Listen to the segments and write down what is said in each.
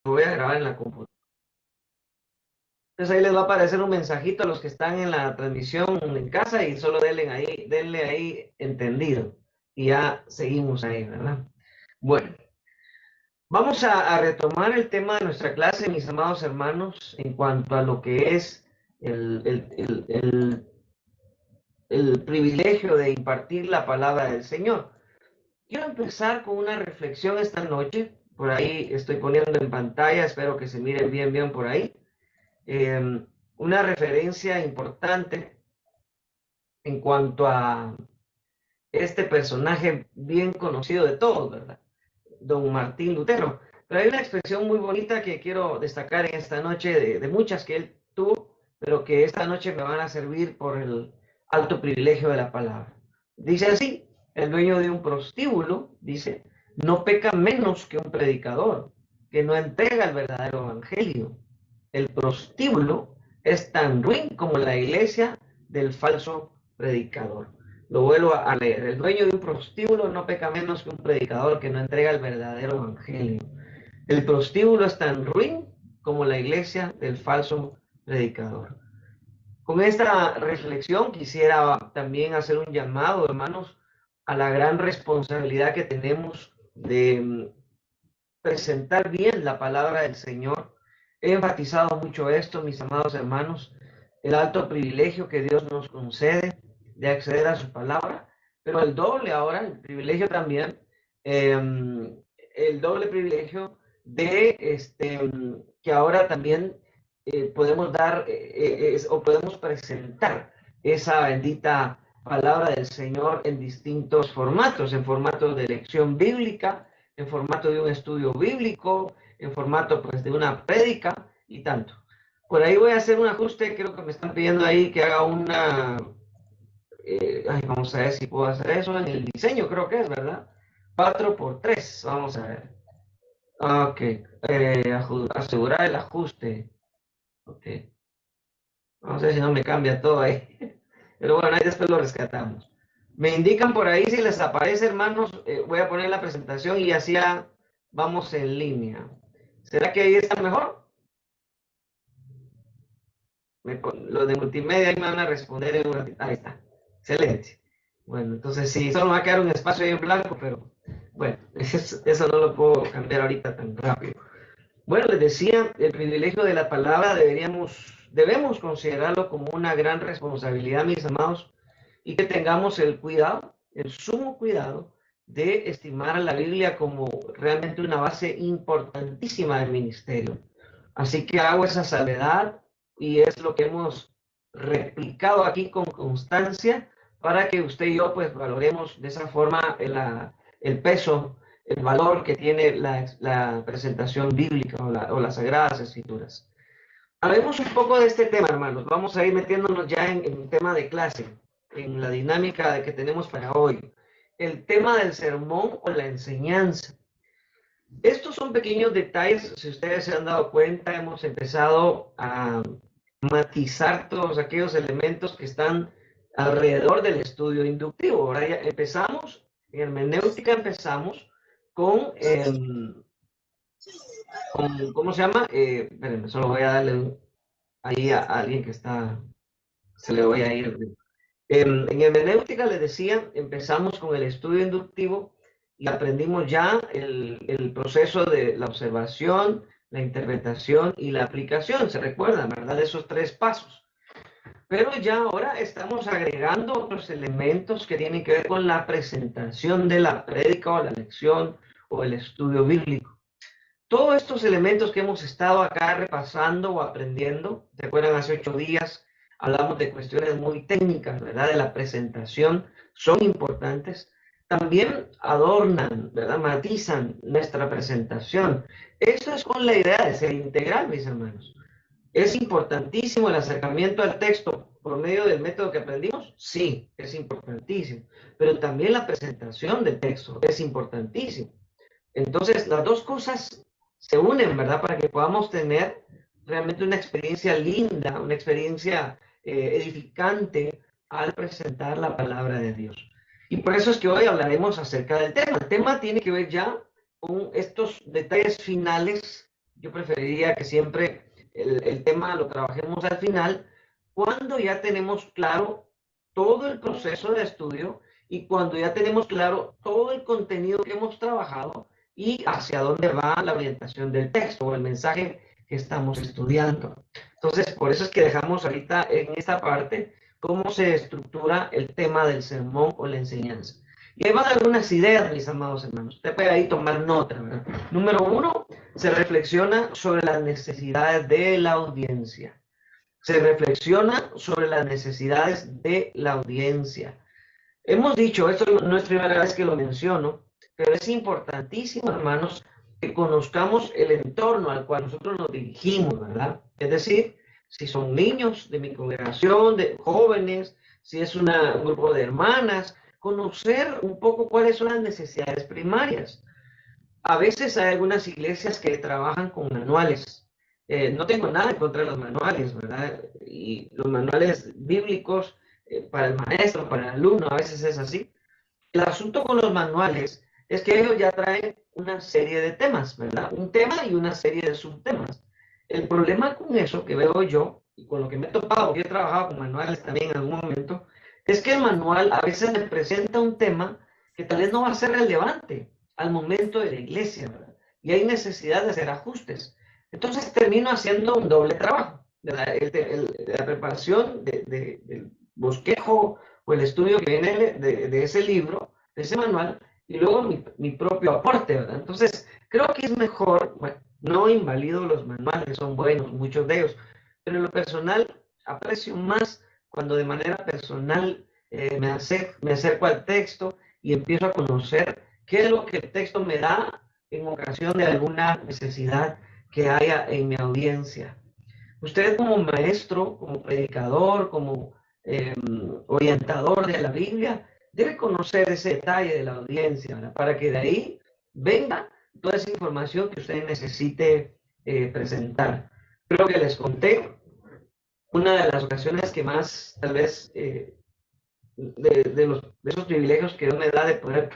voy a grabar en la computadora. Entonces ahí les va a aparecer un mensajito a los que están en la transmisión en casa y solo denle ahí entendido. Y ya seguimos ahí, ¿verdad? Bueno, vamos a retomar el tema de nuestra clase, mis amados hermanos, en cuanto a lo que es el, el, el, el, el privilegio de impartir la palabra del Señor. Quiero empezar con una reflexión esta noche. Por ahí estoy poniendo en pantalla, espero que se mire bien por ahí. Una referencia importante en cuanto a este personaje bien conocido de todos, ¿verdad? Don Martín Lutero. Pero hay una expresión muy bonita que quiero destacar en esta noche, de muchas que él tuvo, pero que esta noche me van a servir por el alto privilegio de la palabra. Dice así, el dueño de un prostíbulo, dice, no peca menos que un predicador, que no entrega el verdadero evangelio. El prostíbulo es tan ruin como la iglesia del falso predicador. Lo vuelvo a leer. El dueño de un prostíbulo no peca menos que un predicador que no entrega el verdadero evangelio. El prostíbulo es tan ruin como la iglesia del falso predicador. Con esta reflexión quisiera también hacer un llamado, hermanos, a la gran responsabilidad que tenemos de presentar bien la palabra del Señor. He enfatizado mucho esto, mis amados hermanos, el alto privilegio que Dios nos concede de acceder a su palabra, pero el doble ahora, el privilegio también, el doble privilegio de que ahora también podemos dar o podemos presentar esa bendita palabra del Señor en distintos formatos, en formatos de lección bíblica, en formato de un estudio bíblico, en formato pues de una prédica y tanto. Por ahí voy a hacer un ajuste, creo que me están pidiendo ahí que haga vamos a ver si puedo hacer eso en el diseño, creo que es, ¿verdad? 4 por 3, vamos a ver. Ok, asegurar el ajuste. Ok, vamos a ver si no me cambia todo ahí. Pero bueno, ahí después lo rescatamos. Me indican por ahí si les aparece, hermanos, voy a poner la presentación y así ya vamos en línea. ¿Será que ahí está mejor? Los de multimedia ahí me van a responder en un ratito. Ahí está. Excelente. Bueno, entonces sí, solo me va a quedar un espacio ahí en blanco, pero bueno, eso no lo puedo cambiar ahorita tan rápido. Bueno, les decía, el privilegio de la palabra debemos considerarlo como una gran responsabilidad, mis amados, y que tengamos el cuidado, el sumo cuidado, de estimar a la Biblia como realmente una base importantísima del ministerio. Así que hago esa salvedad y es lo que hemos replicado aquí con constancia para que usted y yo pues valoremos de esa forma el peso, el valor que tiene la presentación bíblica o las Sagradas Escrituras. Hablemos un poco de este tema, hermanos. Vamos a ir metiéndonos ya en el tema de clase, en la dinámica de que tenemos para hoy. El tema del sermón o la enseñanza. Estos son pequeños detalles, si ustedes se han dado cuenta, hemos empezado a matizar todos aquellos elementos que están alrededor del estudio inductivo. Ahora ya empezamos, en hermenéutica empezamos con, ¿cómo se llama? Espérenme, solo voy a darle ahí a alguien que está, se le voy a ir. En hermenéutica, les decía, empezamos con el estudio inductivo y aprendimos ya el proceso de la observación, la interpretación y la aplicación. ¿Se recuerdan, verdad? De esos 3 pasos. Pero ya ahora estamos agregando otros elementos que tienen que ver con la presentación de la prédica o la lección o el estudio bíblico. Todos estos elementos que hemos estado acá repasando o aprendiendo, ¿se acuerdan? Hace 8 días hablamos de cuestiones muy técnicas, ¿verdad? De la presentación, son importantes. También adornan, ¿verdad? Matizan nuestra presentación. Esto es con la idea de ser integral, mis hermanos. ¿Es importantísimo el acercamiento al texto por medio del método que aprendimos? Sí, es importantísimo. Pero también la presentación del texto es importantísimo. Entonces, las dos cosas se unen, ¿verdad? Para que podamos tener realmente una experiencia linda, una experiencia edificante al presentar la palabra de Dios. Y por eso es que hoy hablaremos acerca del tema. El tema tiene que ver ya con estos detalles finales yo preferiría que siempre el tema lo trabajemos al final, cuando ya tenemos claro todo el proceso de estudio y cuando ya tenemos claro todo el contenido que hemos trabajado y hacia dónde va la orientación del texto o el mensaje que estamos estudiando. Entonces, por eso es que dejamos ahorita en esta parte cómo se estructura el tema del sermón o la enseñanza. Y ahí van algunas ideas, mis amados hermanos. Usted puede ahí tomar nota, ¿verdad? Número uno, se reflexiona sobre las necesidades de la audiencia. Se reflexiona sobre las necesidades de la audiencia. Hemos dicho, esto no es primera vez que lo menciono, pero es importantísimo, hermanos, que conozcamos el entorno al cual nosotros nos dirigimos, ¿verdad? Es decir, si son niños de mi congregación, de jóvenes, si es un grupo de hermanas, conocer un poco cuáles son las necesidades primarias. A veces hay algunas iglesias que trabajan con manuales. No tengo nada en contra de los manuales, ¿verdad? Y los manuales bíblicos para el maestro, para el alumno, a veces es así. El asunto con los manuales es que ellos ya traen una serie de temas, ¿verdad? Un tema y una serie de subtemas. El problema con eso que veo yo, y con lo que me he topado, porque he trabajado con manuales también en algún momento, es que el manual a veces me presenta un tema que tal vez no va a ser relevante al momento de la iglesia, ¿verdad? Y hay necesidad de hacer ajustes. Entonces termino haciendo un doble trabajo, ¿verdad? La preparación del bosquejo o el estudio que viene de ese libro, de ese manual, y luego mi propio aporte, ¿verdad? Entonces, creo que es mejor, bueno, no invalido los manuales, son buenos, muchos de ellos, pero en lo personal aprecio más cuando de manera personal me acerco al texto y empiezo a conocer qué es lo que el texto me da en ocasión de alguna necesidad que haya en mi audiencia. Usted como maestro, como predicador, como orientador de la Biblia, debe conocer ese detalle de la audiencia, ¿verdad? Para que de ahí venga toda esa información que usted necesite presentar. Creo que les conté una de las ocasiones que más, tal vez, de esos privilegios que Dios me da de poder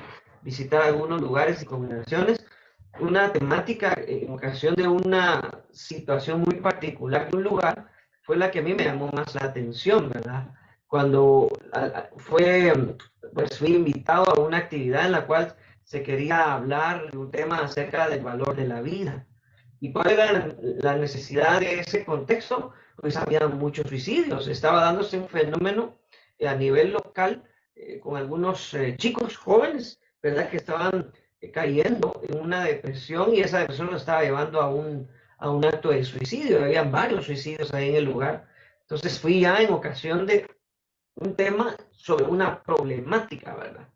visitar algunos lugares y congregaciones, una temática en ocasión de una situación muy particular de un lugar, fue la que a mí me llamó más la atención, ¿verdad? Cuando pues fui invitado a una actividad en la cual se quería hablar de un tema acerca del valor de la vida. ¿Y cuál era la necesidad de ese contexto? Pues había muchos suicidios, estaba dándose un fenómeno a nivel local con algunos chicos jóvenes, ¿verdad? Que estaban cayendo en una depresión y esa depresión lo estaba llevando a un acto de suicidio. Habían varios suicidios ahí en el lugar. Entonces fui ya en ocasión de un tema sobre una problemática, ¿verdad?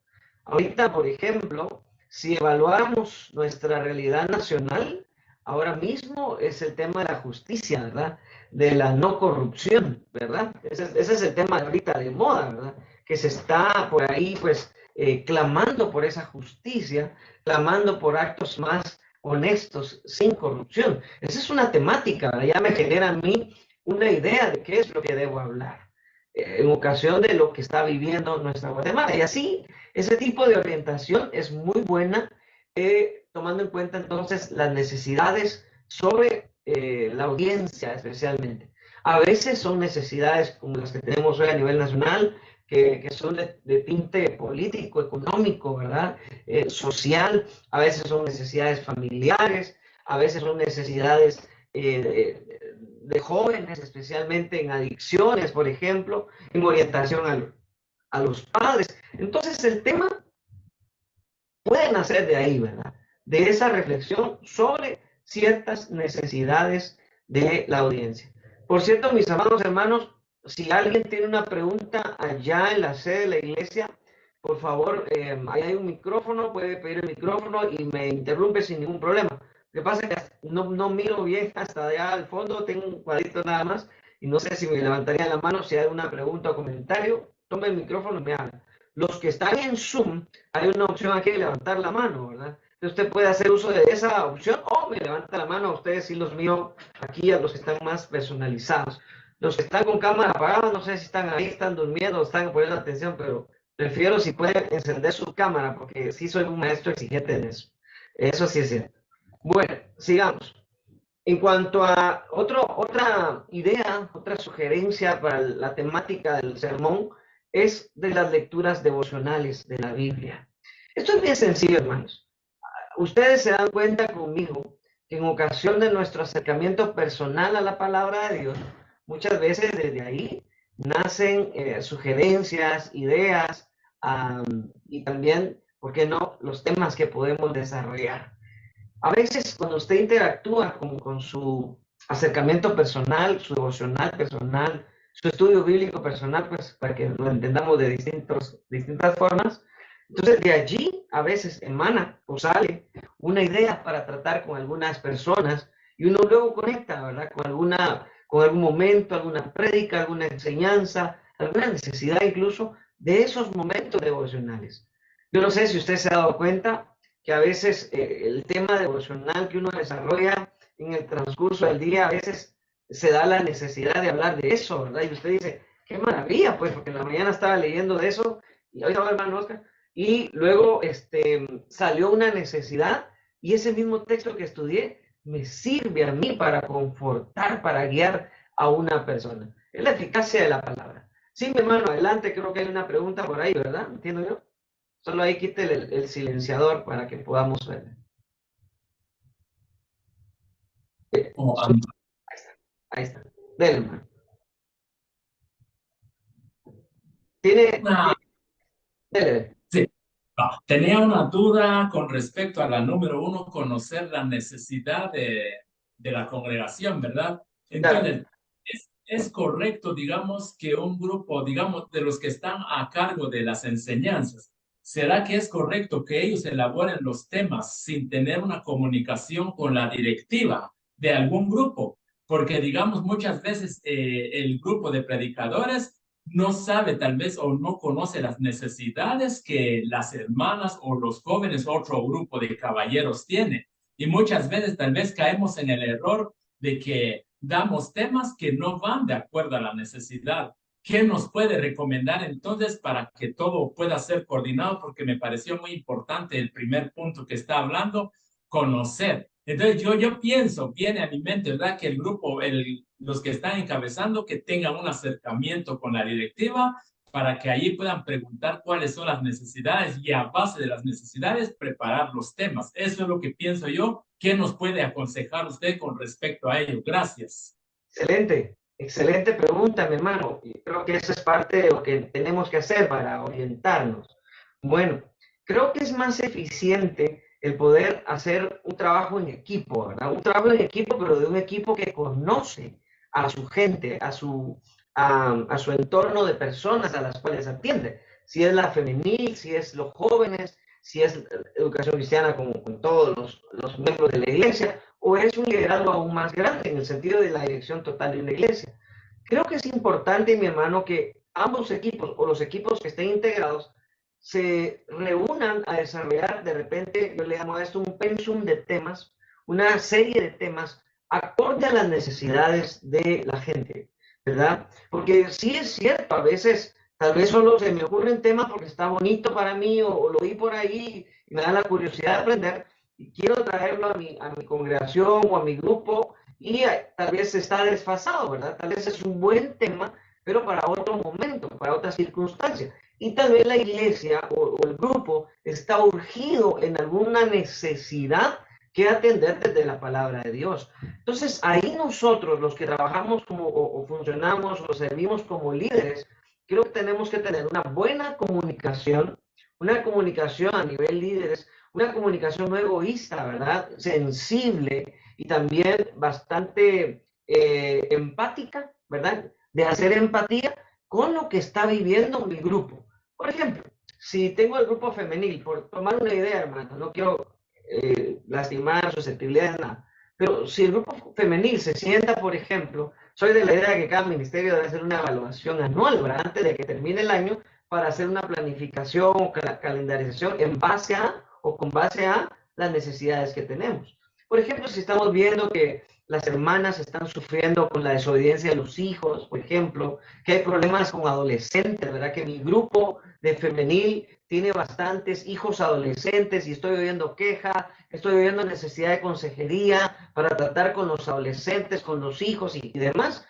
Ahorita, por ejemplo, si evaluáramos nuestra realidad nacional, ahora mismo es el tema de la justicia, ¿verdad? De la no corrupción, ¿verdad? Ese es el tema ahorita de moda, ¿verdad? Que se está por ahí, pues, clamando por esa justicia, clamando por actos más honestos, sin corrupción. Esa es una temática, ¿verdad? Ya me genera a mí una idea de qué es lo que debo hablar en ocasión de lo que está viviendo nuestra Guatemala. Y así, ese tipo de orientación es muy buena, tomando en cuenta entonces las necesidades sobre la audiencia especialmente. A veces son necesidades como las que tenemos hoy a nivel nacional, que son de tinte político, económico, ¿verdad? Social, a veces son necesidades familiares, a veces son necesidades de jóvenes, especialmente en adicciones, por ejemplo, en orientación a los padres. Entonces el tema puede nacer de ahí, ¿verdad? De esa reflexión sobre ciertas necesidades de la audiencia. Por cierto, mis amados hermanos, si alguien tiene una pregunta allá en la sede de la iglesia, por favor, ahí hay un micrófono, puede pedir el micrófono y me interrumpe sin ningún problema. Lo que pasa es que no miro bien hasta allá al fondo, tengo un cuadrito nada más y no sé si me levantaría la mano si hay una pregunta o comentario. Tome el micrófono y me habla. Los que están en Zoom, hay una opción aquí de levantar la mano, ¿verdad? Entonces usted puede hacer uso de esa opción o me levanta la mano a ustedes y los míos aquí a los que están más personalizados. Los que están con cámara apagada, no sé si están ahí, están durmiendo, están poniendo atención, pero prefiero si pueden encender su cámara porque sí soy un maestro exigente en eso. Eso sí es cierto. Bueno, sigamos. En cuanto a otra idea, otra sugerencia para la temática del sermón, es de las lecturas devocionales de la Biblia. Esto es bien sencillo, hermanos. Ustedes se dan cuenta conmigo que en ocasión de nuestro acercamiento personal a la palabra de Dios, muchas veces desde ahí nacen sugerencias, ideas, y también, ¿por qué no?, los temas que podemos desarrollar. A veces cuando usted interactúa con su acercamiento personal, su devocional personal, su estudio bíblico personal, pues para que lo entendamos de distintas formas, entonces de allí a veces emana o sale una idea para tratar con algunas personas y uno luego conecta, ¿verdad? Con algún momento, alguna prédica, alguna enseñanza, alguna necesidad incluso de esos momentos devocionales. Yo no sé si usted se ha dado cuenta que a veces el tema devocional que uno desarrolla en el transcurso del día, a veces se da la necesidad de hablar de eso, ¿verdad? Y usted dice, qué maravilla, pues, porque en la mañana estaba leyendo de eso, y hoy estaba hermano Oscar, y luego salió una necesidad, y ese mismo texto que estudié me sirve a mí para confortar, para guiar a una persona. Es la eficacia de la palabra. Sí, mi hermano, adelante, creo que hay una pregunta por ahí, ¿verdad? ¿Entiendo yo? Solo ahí quite el silenciador para que podamos ver. Oh, Ahí está. Dele, hermano. Tiene, una, dele. sí, tenía una duda con respecto a la número uno, conocer la necesidad de la congregación, ¿verdad? Claro. Entonces, es correcto, digamos, que un grupo, digamos, de los que están a cargo de las enseñanzas, ¿será que es correcto que ellos elaboren los temas sin tener una comunicación con la directiva de algún grupo? Porque, digamos, muchas veces el grupo de predicadores no sabe tal vez o no conoce las necesidades que las hermanas o los jóvenes, otro grupo de caballeros tiene. Y muchas veces tal vez caemos en el error de que damos temas que no van de acuerdo a la necesidad. ¿Qué nos puede recomendar entonces para que todo pueda ser coordinado? Porque me pareció muy importante el primer punto que está hablando, conocer. Entonces yo pienso, viene a mi mente, ¿verdad? Que el grupo, los que están encabezando, que tengan un acercamiento con la directiva para que allí puedan preguntar cuáles son las necesidades y a base de las necesidades preparar los temas. Eso es lo que pienso yo. ¿Qué nos puede aconsejar usted con respecto a ello? Gracias. Excelente, excelente pregunta, mi hermano. Y creo que eso es parte de lo que tenemos que hacer para orientarnos. Bueno, creo que es más eficiente el poder hacer un trabajo en equipo, ¿verdad? Un trabajo en equipo, pero de un equipo que conoce a su gente, a su entorno de personas a las cuales atiende. Si es la femenil, si es los jóvenes, si es educación cristiana con todos los miembros de la iglesia, o es un liderazgo aún más grande en el sentido de la dirección total de una iglesia. Creo que es importante, mi hermano, que ambos equipos o los equipos que estén integrados se reúnan a desarrollar de repente, yo le llamo a esto un pensum de temas, una serie de temas acorde a las necesidades de la gente, ¿verdad? Porque sí es cierto, a veces tal vez solo se me ocurren temas porque está bonito para mí o lo vi por ahí y me da la curiosidad de aprender, y quiero traerlo a mi congregación o a mi grupo y tal vez está desfasado, ¿verdad? Tal vez es un buen tema, pero para otro momento, para otra circunstancia. Y tal vez la iglesia o el grupo está urgido en alguna necesidad que atender desde la palabra de Dios. Entonces, ahí nosotros, los que trabajamos como, o funcionamos o servimos como líderes, creo que tenemos que tener una comunicación a nivel líderes, una comunicación no egoísta, ¿verdad? Sensible y también bastante empática, ¿verdad? De hacer empatía con lo que está viviendo mi grupo. Por ejemplo, si tengo el grupo femenil, por tomar una idea, hermano, no quiero lastimar susceptibilidades, nada, pero si el grupo femenil se sienta, por ejemplo, soy de la idea de que cada ministerio debe hacer una evaluación anual, ¿verdad? Antes de que termine el año, para hacer una planificación o calendarización en base a o con base a las necesidades que tenemos. Por ejemplo, si estamos viendo que las hermanas están sufriendo con la desobediencia de los hijos, por ejemplo, que hay problemas con adolescentes, ¿verdad? Que mi grupo de femenil tiene bastantes hijos adolescentes y estoy oyendo queja, estoy oyendo necesidad de consejería para tratar con los adolescentes, con los hijos y demás.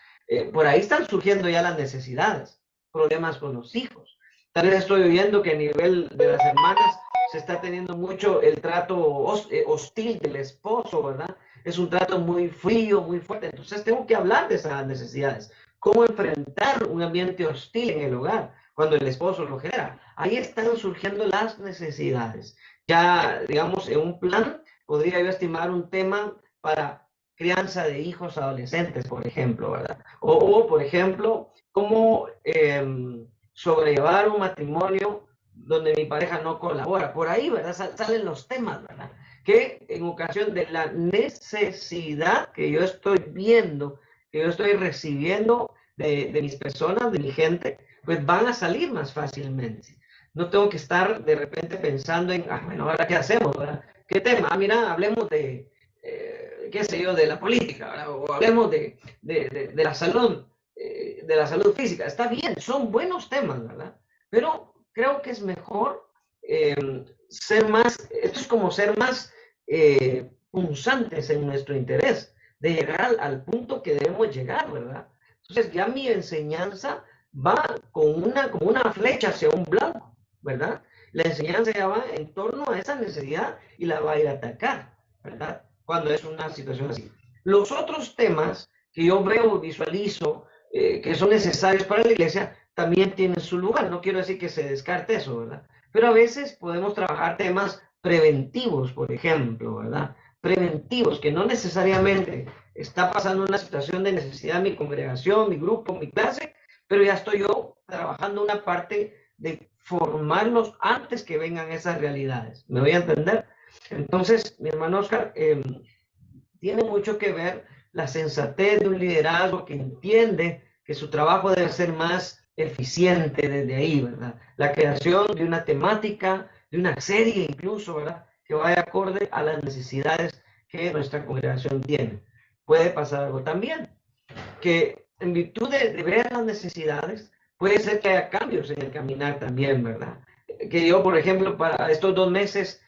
Por ahí están surgiendo ya las necesidades, problemas con los hijos. Tal vez estoy oyendo que a nivel de las hermanas se está teniendo mucho el trato hostil del esposo, ¿verdad? Es un trato muy frío, muy fuerte. Entonces tengo que hablar de esas necesidades. ¿Cómo enfrentar un ambiente hostil en el hogar cuando el esposo lo genera? Ahí están surgiendo las necesidades. Ya, digamos, en un plan, podría yo estimar un tema para crianza de hijos adolescentes, por ejemplo, ¿verdad? Por ejemplo, cómo sobrellevar un matrimonio donde mi pareja no colabora. Por ahí, ¿verdad? Salen los temas, ¿verdad? Que en ocasión de la necesidad que yo estoy viendo, que yo estoy recibiendo de mis personas, de mi gente, pues van a salir más fácilmente. No tengo que estar de repente pensando en, bueno, ahora qué hacemos, ¿verdad? ¿Qué tema? Mira, hablemos de, qué sé yo, de la política, ¿verdad? O hablemos de la salud física. Está bien, son buenos temas, ¿verdad? Pero creo que es mejor ser más, esto es como ser más punzantes en nuestro interés, de llegar al punto que debemos llegar, ¿verdad? Entonces ya mi enseñanza va como una flecha hacia un blanco, ¿verdad? La enseñanza ya va en torno a esa necesidad y la va a ir a atacar, ¿verdad? Cuando es una situación así. Los otros temas que yo veo, visualizo, que son necesarios para la iglesia, también tienen su lugar. No quiero decir que se descarte eso, ¿verdad? Pero a veces podemos trabajar temas preventivos, por ejemplo, ¿verdad? Preventivos, que no necesariamente está pasando una situación de necesidad mi congregación, mi grupo, mi clase, pero ya estoy yo trabajando una parte de formarlos antes que vengan esas realidades. ¿Me voy a entender? Entonces, mi hermano Oscar, tiene mucho que ver la sensatez de un liderazgo que entiende que su trabajo debe ser más eficiente desde ahí, ¿verdad? La creación de una temática, de una serie incluso, ¿verdad? Que vaya acorde a las necesidades que nuestra congregación tiene. Puede pasar algo también, que en virtud de ver las necesidades, puede ser que haya cambios en el caminar también, ¿verdad? Que yo, por ejemplo, para estos 2 meses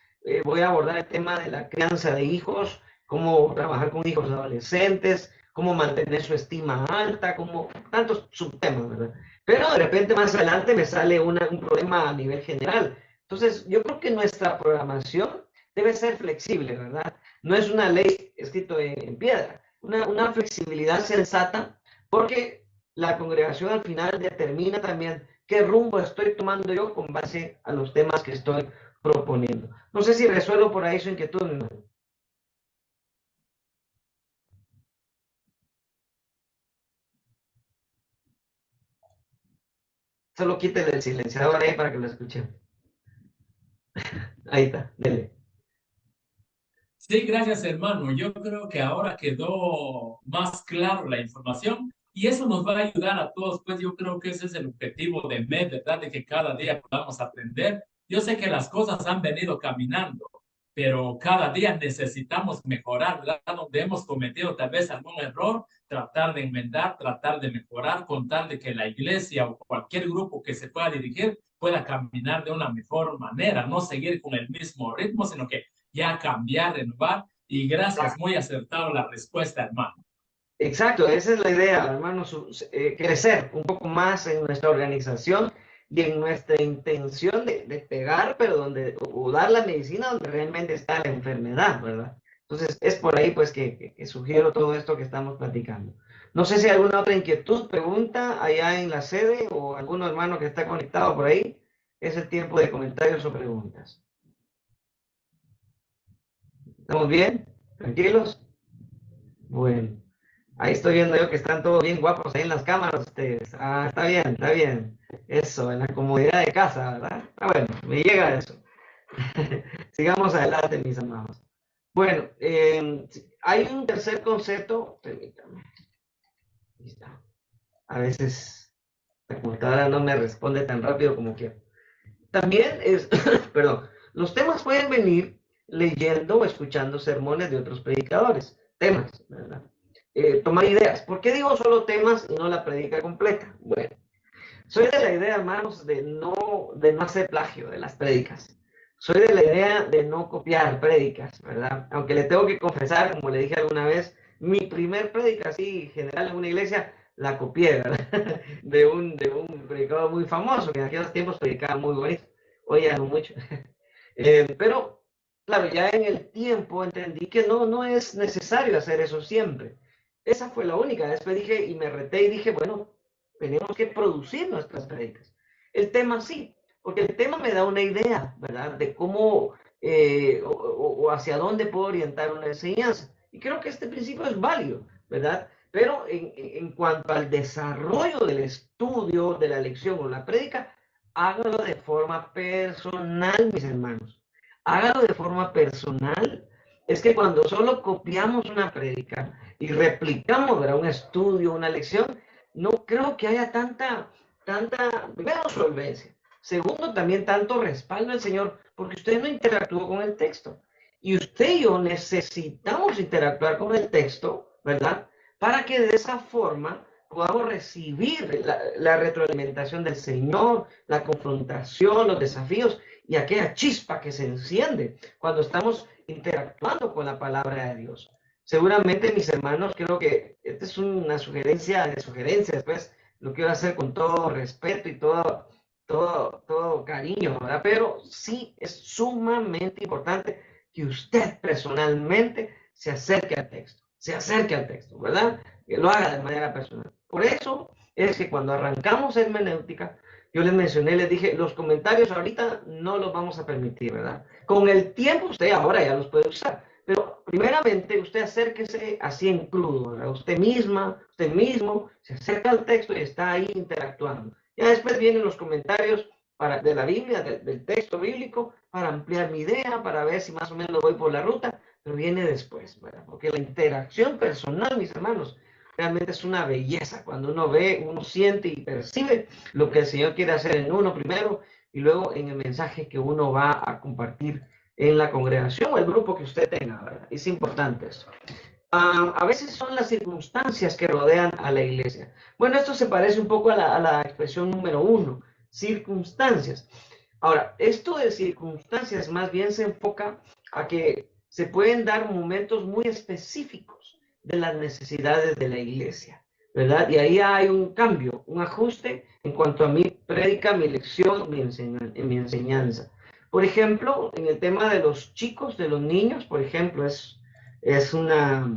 voy a abordar el tema de la crianza de hijos, cómo trabajar con hijos adolescentes, cómo mantener su estima alta, como tantos subtemas, ¿verdad? Pero de repente más adelante me sale un problema a nivel general. Entonces, yo creo que nuestra programación debe ser flexible, ¿verdad? No es una ley escrito en piedra, una flexibilidad sensata, porque la congregación al final determina también qué rumbo estoy tomando yo con base a los temas que estoy proponiendo. No sé si resuelvo por ahí su inquietud, mi hermano. Solo quítele el silenciador ahí para que lo escuchen. Ahí está, dele. Sí, gracias, hermano. Yo creo que ahora quedó más claro la información y eso nos va a ayudar a todos. Pues yo creo que ese es el objetivo de MED, ¿verdad? De que cada día podamos aprender. Yo sé que las cosas han venido caminando, pero cada día necesitamos mejorar, ¿verdad? Donde hemos cometido tal vez algún error, tratar de enmendar, tratar de mejorar, con tal de que la iglesia o cualquier grupo que se pueda dirigir pueda caminar de una mejor manera, no seguir con el mismo ritmo, sino que ya cambiar, renovar. Y gracias, muy acertado la respuesta, hermano. Exacto, esa es la idea, hermanos, crecer un poco más en nuestra organización y en nuestra intención de pegar, pero o dar la medicina donde realmente está la enfermedad, ¿verdad? Entonces, es por ahí pues que sugiero todo esto que estamos platicando. No sé si hay alguna otra inquietud, pregunta allá en la sede o algún hermano que está conectado por ahí. Es el tiempo de comentarios o preguntas. ¿Estamos bien? ¿Tranquilos? Bueno. Ahí estoy viendo yo que están todos bien guapos ahí en las cámaras ustedes. Ah, está bien, está bien. Eso, en la comodidad de casa, ¿verdad? Ah, bueno, me llega eso. Sigamos adelante, mis amados. Bueno, hay un tercer concepto. Permítame. Ahí está. A veces la computadora no me responde tan rápido como quiero. También es, perdón, los temas pueden venir leyendo o escuchando sermones de otros predicadores. Temas, ¿verdad? Tomar ideas. ¿Por qué digo solo temas y no la predica completa? Bueno, Soy de la idea, hermanos, de no hacer plagio de las prédicas. Soy de la idea de no copiar prédicas, ¿verdad? Aunque le tengo que confesar, como le dije alguna vez, mi primer prédica así general en una iglesia la copié, ¿verdad? De un predicador muy famoso, que en aquellos tiempos predicaba muy bonito. Hoy ya no mucho. Pero, claro, ya en el tiempo entendí que no es necesario hacer eso siempre. Esa fue la única. Después dije, y me reté y dije, bueno, tenemos que producir nuestras prédicas. El tema sí, porque el tema me da una idea, ¿verdad? De cómo o hacia dónde puedo orientar una enseñanza. Y creo que este principio es válido, ¿verdad? Pero en cuanto al desarrollo del estudio, de la lección o la prédica, hágalo de forma personal, mis hermanos. Hágalo de forma personal. Es que cuando solo copiamos una prédica y replicamos, ¿verdad? Un estudio, una lección, no creo que haya primero, solvencia. Segundo, también tanto respaldo al Señor, porque usted no interactuó con el texto. Y usted y yo necesitamos interactuar con el texto, ¿verdad? Para que de esa forma podamos recibir la retroalimentación del Señor, la confrontación, los desafíos y aquella chispa que se enciende cuando estamos interactuando con la palabra de Dios. Seguramente, mis hermanos, creo que esta es una sugerencia de sugerencias, pues lo quiero hacer con todo respeto y todo cariño, ¿verdad? Pero sí es sumamente importante que usted personalmente se acerque al texto, ¿verdad? Que lo haga de manera personal. Por eso es que cuando arrancamos hermenéutica, yo les mencioné, les dije, los comentarios ahorita no los vamos a permitir, ¿verdad? Con el tiempo usted ahora ya los puede usar, pero primeramente usted acérquese así en crudo, ¿verdad? Usted mismo, se acerca al texto y está ahí interactuando. Ya después vienen los comentarios de la Biblia, del texto bíblico, para ampliar mi idea, para ver si más o menos voy por la ruta, pero viene después, ¿verdad? Porque la interacción personal, mis hermanos, realmente es una belleza cuando uno ve, uno siente y percibe lo que el Señor quiere hacer en uno primero y luego en el mensaje que uno va a compartir en la congregación o el grupo que usted tenga, ¿verdad? Es importante eso. A veces son las circunstancias que rodean a la iglesia. Bueno, esto se parece un poco a la expresión número 1, circunstancias. Ahora, esto de circunstancias más bien se enfoca a que se pueden dar momentos muy específicos de las necesidades de la iglesia, ¿verdad? Y ahí hay un cambio, un ajuste en cuanto a mi prédica, mi lección, mi enseñanza. Por ejemplo, en el tema de los chicos, de los niños, por ejemplo, es una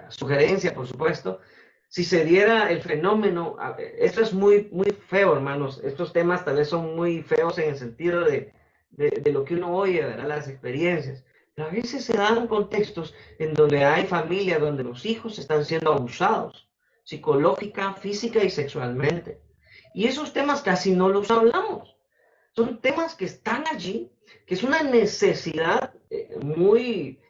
sugerencia, por supuesto, si se diera el fenómeno, esto es muy feo, hermanos, estos temas tal vez son muy feos en el sentido de lo que uno oye, ¿verdad? Las experiencias, pero a veces se dan contextos en donde hay familias donde los hijos están siendo abusados psicológica, física y sexualmente. Y esos temas casi no los hablamos. Son temas que están allí, que es una necesidad muy,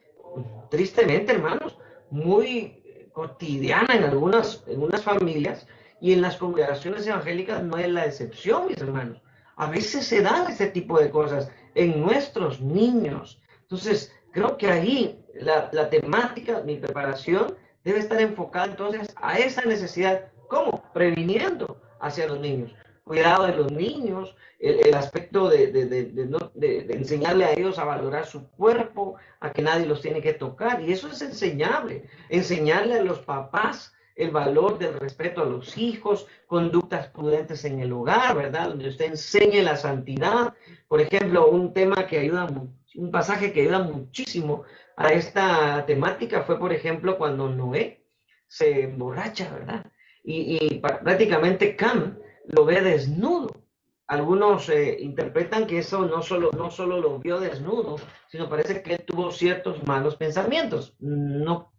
tristemente, hermanos, muy cotidiana en unas familias y en las congregaciones evangélicas no es la excepción, mis hermanos. A veces se dan este tipo de cosas en nuestros niños. Entonces, creo que ahí la temática, mi preparación, debe estar enfocada entonces a esa necesidad. ¿Cómo? Previniendo hacia los niños. Cuidado de los niños, el aspecto de enseñarle a ellos a valorar su cuerpo, a que nadie los tiene que tocar, y eso es enseñable. Enseñarle a los papás el valor del respeto a los hijos, conductas prudentes en el hogar, ¿verdad? Donde usted enseñe la santidad. Por ejemplo, un pasaje que ayuda muchísimo a esta temática fue, por ejemplo, cuando Noé se emborracha, ¿verdad? Y prácticamente Cam lo ve desnudo. Algunos interpretan que eso no solo lo vio desnudo, sino parece que él tuvo ciertos malos pensamientos. No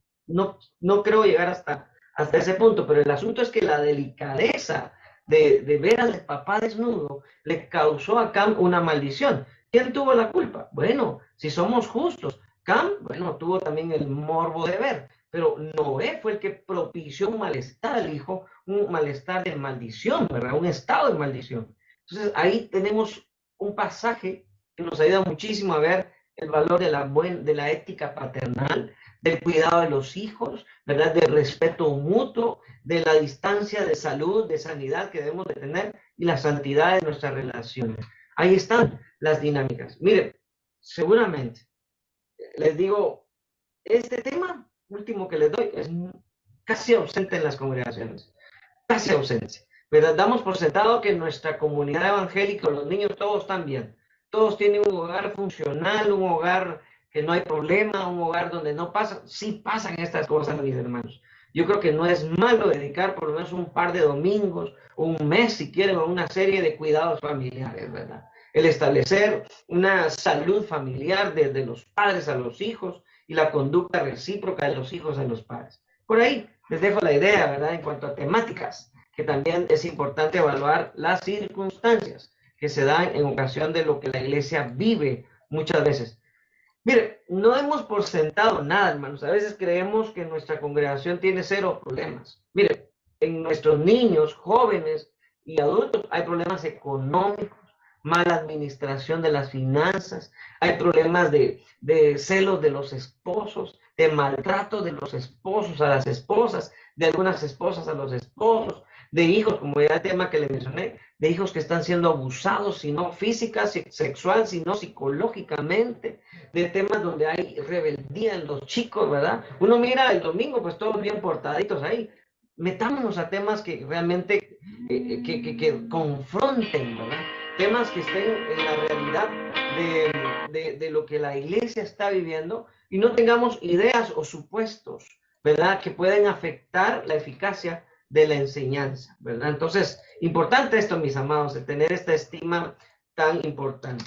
creo llegar hasta ese punto, pero el asunto es que la delicadeza de ver al papá desnudo le causó a Cam una maldición. ¿Quién tuvo la culpa? Bueno, si somos justos, Cam, bueno, tuvo también el morbo de ver, pero Noé fue el que propició un malestar al hijo, un malestar de maldición, ¿verdad? Un estado de maldición. Entonces ahí tenemos un pasaje que nos ayuda muchísimo a ver el valor de la ética paternal, del cuidado de los hijos, ¿verdad? Del respeto mutuo, de la distancia de salud, de sanidad que debemos de tener y la santidad de nuestras relaciones. Ahí están las dinámicas. Miren, seguramente, les digo, este tema último que les doy es casi ausente en las congregaciones, casi ausente. ¿Verdad? Damos por sentado que en nuestra comunidad evangélica, los niños todos están bien. Todos tienen un hogar funcional, un hogar que no hay problema, un hogar donde no pasa. Sí pasan estas cosas, mis hermanos. Yo creo que no es malo dedicar por lo menos un par de domingos, un mes, si quieren, a una serie de cuidados familiares, ¿verdad? El establecer una salud familiar desde los padres a los hijos y la conducta recíproca de los hijos a los padres. Por ahí les dejo la idea, ¿verdad? En cuanto a temáticas, que también es importante evaluar las circunstancias que se dan en ocasión de lo que la iglesia vive muchas veces. Mire, no hemos por sentado nada, hermanos. A veces creemos que nuestra congregación tiene cero problemas. Mire, en nuestros niños, jóvenes y adultos hay problemas económicos, mala administración de las finanzas, hay problemas de celos de los esposos, de maltrato de los esposos a las esposas, de algunas esposas a los esposos, de hijos, como ya el tema que le mencioné, de hijos que están siendo abusados, si no física, sexual, sino psicológicamente, de temas donde hay rebeldía en los chicos, ¿verdad? Uno mira el domingo, pues todos bien portaditos ahí. Metámonos a temas que realmente que confronten, ¿verdad? Temas que estén en la realidad de lo que la iglesia está viviendo y no tengamos ideas o supuestos, ¿verdad? Que pueden afectar la eficacia de la enseñanza, ¿verdad? Entonces, importante esto, mis amados, de tener esta estima tan importante.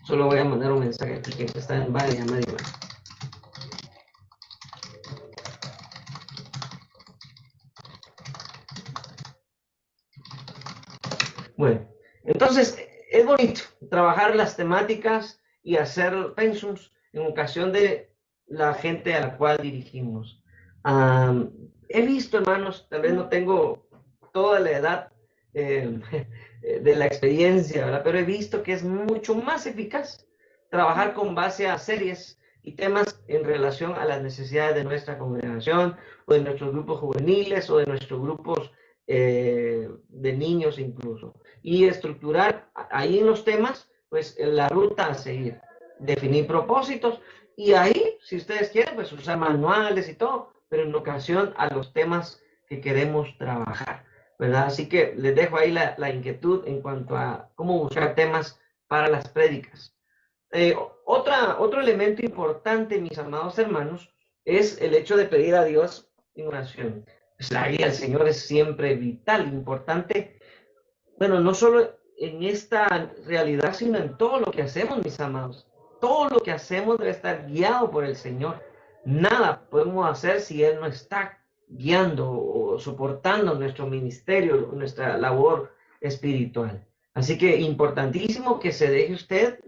Solo voy a mandar un mensaje aquí que está en varias llamadas. Bueno, entonces es bonito trabajar las temáticas y hacer pensums en ocasión de la gente a la cual dirigimos. He visto, hermanos, tal vez no tengo toda la edad eh, de la experiencia, ¿verdad? Pero he visto que es mucho más eficaz trabajar con base a series y temas en relación a las necesidades de nuestra congregación o de nuestros grupos juveniles o de nuestros grupos de niños incluso. Y estructurar ahí en los temas, pues la ruta a seguir, definir propósitos y ahí, si ustedes quieren, pues usar manuales y todo, pero en ocasión a los temas que queremos trabajar, ¿verdad? Así que les dejo ahí la inquietud en cuanto a cómo buscar temas para las prédicas. Otro elemento importante, mis amados hermanos, es el hecho de pedir a Dios en oración. Pues la guía del Señor es siempre vital, importante. Bueno, no solo en esta realidad, sino en todo lo que hacemos, mis amados. Todo lo que hacemos debe estar guiado por el Señor. Nada podemos hacer si Él no está guiando o soportando nuestro ministerio, nuestra labor espiritual. Así que importantísimo que se deje usted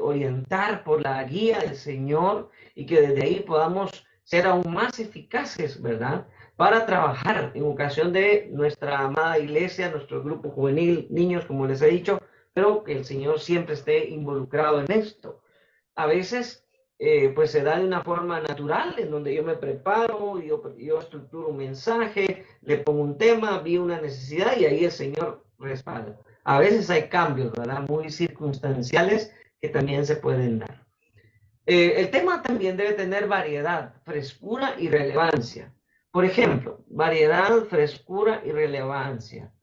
orientar por la guía del Señor y que desde ahí podamos ser aún más eficaces, ¿verdad? Para trabajar en ocasión de nuestra amada iglesia, nuestro grupo juvenil, niños, como les he dicho, pero que el Señor siempre esté involucrado en esto. A veces, pues se da de una forma natural, en donde yo me preparo, yo estructuro un mensaje, le pongo un tema, vi una necesidad y ahí el Señor respalda. A veces hay cambios, ¿verdad? Muy circunstanciales que también se pueden dar. El tema también debe tener variedad, frescura y relevancia. Por ejemplo, variedad, frescura y relevancia.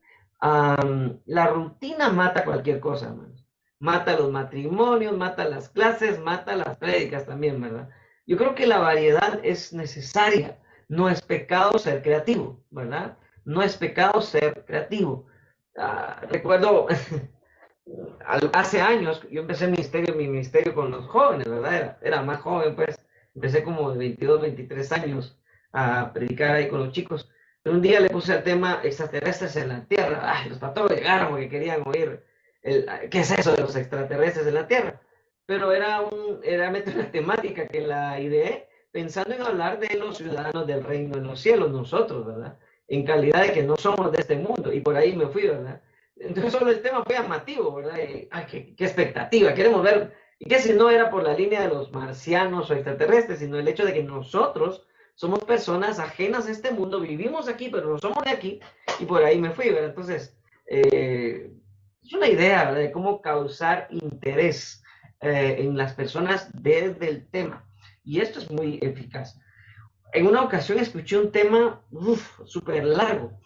La rutina mata cualquier cosa, hermanos. Mata los matrimonios, mata las clases, mata las prédicas también, ¿verdad? Yo creo que la variedad es necesaria. No es pecado ser creativo, ¿verdad? No es pecado ser creativo. Recuerdo hace años, yo empecé mi ministerio con los jóvenes, ¿verdad? Era más joven, pues, empecé como de 22, 23 años a predicar ahí con los chicos. Pero un día le puse el tema extraterrestres en la Tierra. Ay, los pastores llegaron porque querían oír qué es eso de los extraterrestres en la Tierra. Pero era una temática que la ideé pensando en hablar de los ciudadanos del reino de los cielos, nosotros, ¿verdad? En calidad de que no somos de este mundo. Y por ahí me fui, ¿verdad? Entonces solo el tema fue llamativo, ¿verdad? Ay, qué expectativa, queremos ver Y que si no era por la línea de los marcianos o extraterrestres, sino el hecho de que nosotros somos personas ajenas a este mundo, vivimos aquí, pero no somos de aquí, y por ahí me fui, ¿verdad? Entonces, es una idea, ¿verdad?, de cómo causar interés en las personas desde el tema. Y esto es muy eficaz. En una ocasión escuché un tema súper largo,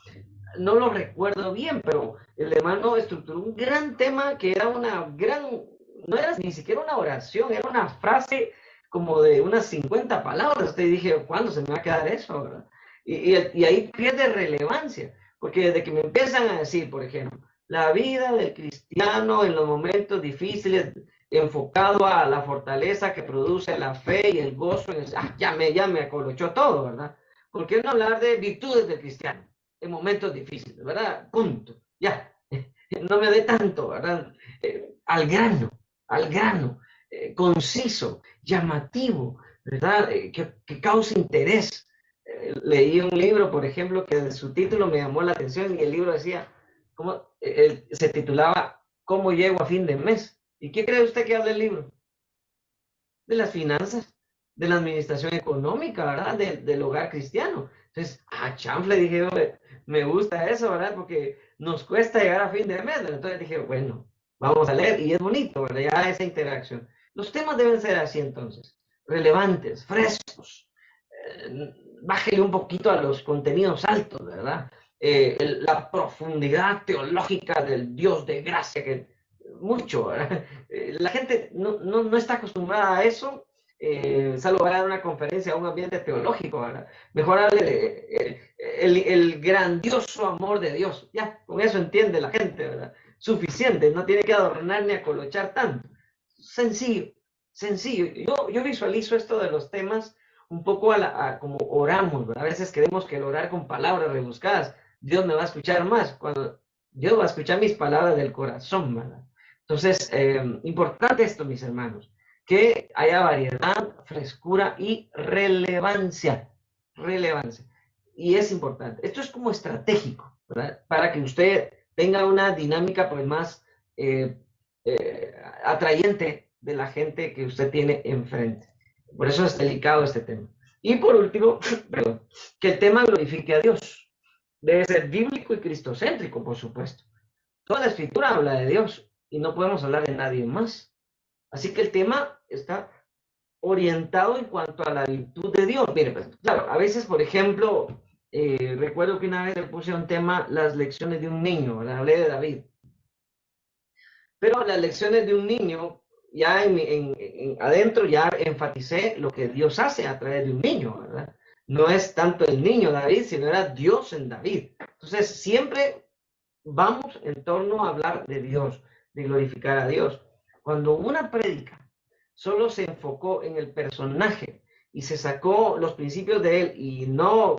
no lo recuerdo bien, pero el hermano estructuró un gran tema que era una gran, no era ni siquiera una oración, era una frase como de unas 50 palabras. Te dije, ¿cuándo se me va a quedar eso, verdad? Y ahí pierde relevancia, porque desde que me empiezan a decir, por ejemplo, la vida del cristiano en los momentos difíciles, enfocado a la fortaleza que produce la fe y el gozo, ya me acolochó todo, ¿verdad? ¿Por qué no hablar de virtudes del cristiano en momentos difíciles, ¿verdad? Punto. Ya, no me dé tanto, ¿verdad? Al grano, conciso, llamativo, ¿verdad? Que cause interés. Leí un libro, por ejemplo, que de su título me llamó la atención y el libro decía, se titulaba ¿Cómo llego a fin de mes? ¿Y qué cree usted que habla el libro? De las finanzas, de la administración económica, ¿verdad? Del hogar cristiano. Entonces, chanfle, dije, me gusta eso, ¿verdad? Porque nos cuesta llegar a fin de mes. Entonces dije, bueno, vamos a leer y es bonito, ¿verdad? Ya esa interacción. Los temas deben ser así entonces, relevantes, frescos. Bájele un poquito a los contenidos altos, ¿verdad? La profundidad teológica del Dios de gracia, que mucho, ¿verdad? La gente no está acostumbrada a eso, salvo para dar una conferencia a un ambiente teológico, ¿verdad? Mejor hable el grandioso amor de Dios, ya, con eso entiende la gente, ¿verdad? Suficiente, no tiene que adornar ni acolochar tanto. Sencillo, sencillo. Yo visualizo esto de los temas un poco como oramos, ¿verdad? A veces queremos que el orar con palabras rebuscadas, Dios me va a escuchar más, cuando Dios va a escuchar mis palabras del corazón, ¿verdad? Entonces, importante esto, mis hermanos, que haya variedad, frescura y relevancia. Relevancia. Y es importante. Esto es como estratégico, ¿verdad? Para que usted tenga una dinámica pues más eh, atrayente de la gente que usted tiene enfrente. Por eso es delicado este tema. Y por último, perdón, que el tema glorifique a Dios. Debe ser bíblico y cristocéntrico, por supuesto. Toda la escritura habla de Dios y no podemos hablar de nadie más. Así que el tema está orientado en cuanto a la virtud de Dios. Mire, pues, claro, a veces, por ejemplo, recuerdo que una vez le puse un tema, las lecciones de un niño, ¿verdad? Hablé de David. Pero las lecciones de un niño, ya adentro ya enfaticé lo que Dios hace a través de un niño, ¿verdad? No es tanto el niño David, sino era Dios en David. Entonces, siempre vamos en torno a hablar de Dios, de glorificar a Dios. Cuando una prédica solo se enfocó en el personaje y se sacó los principios de él y no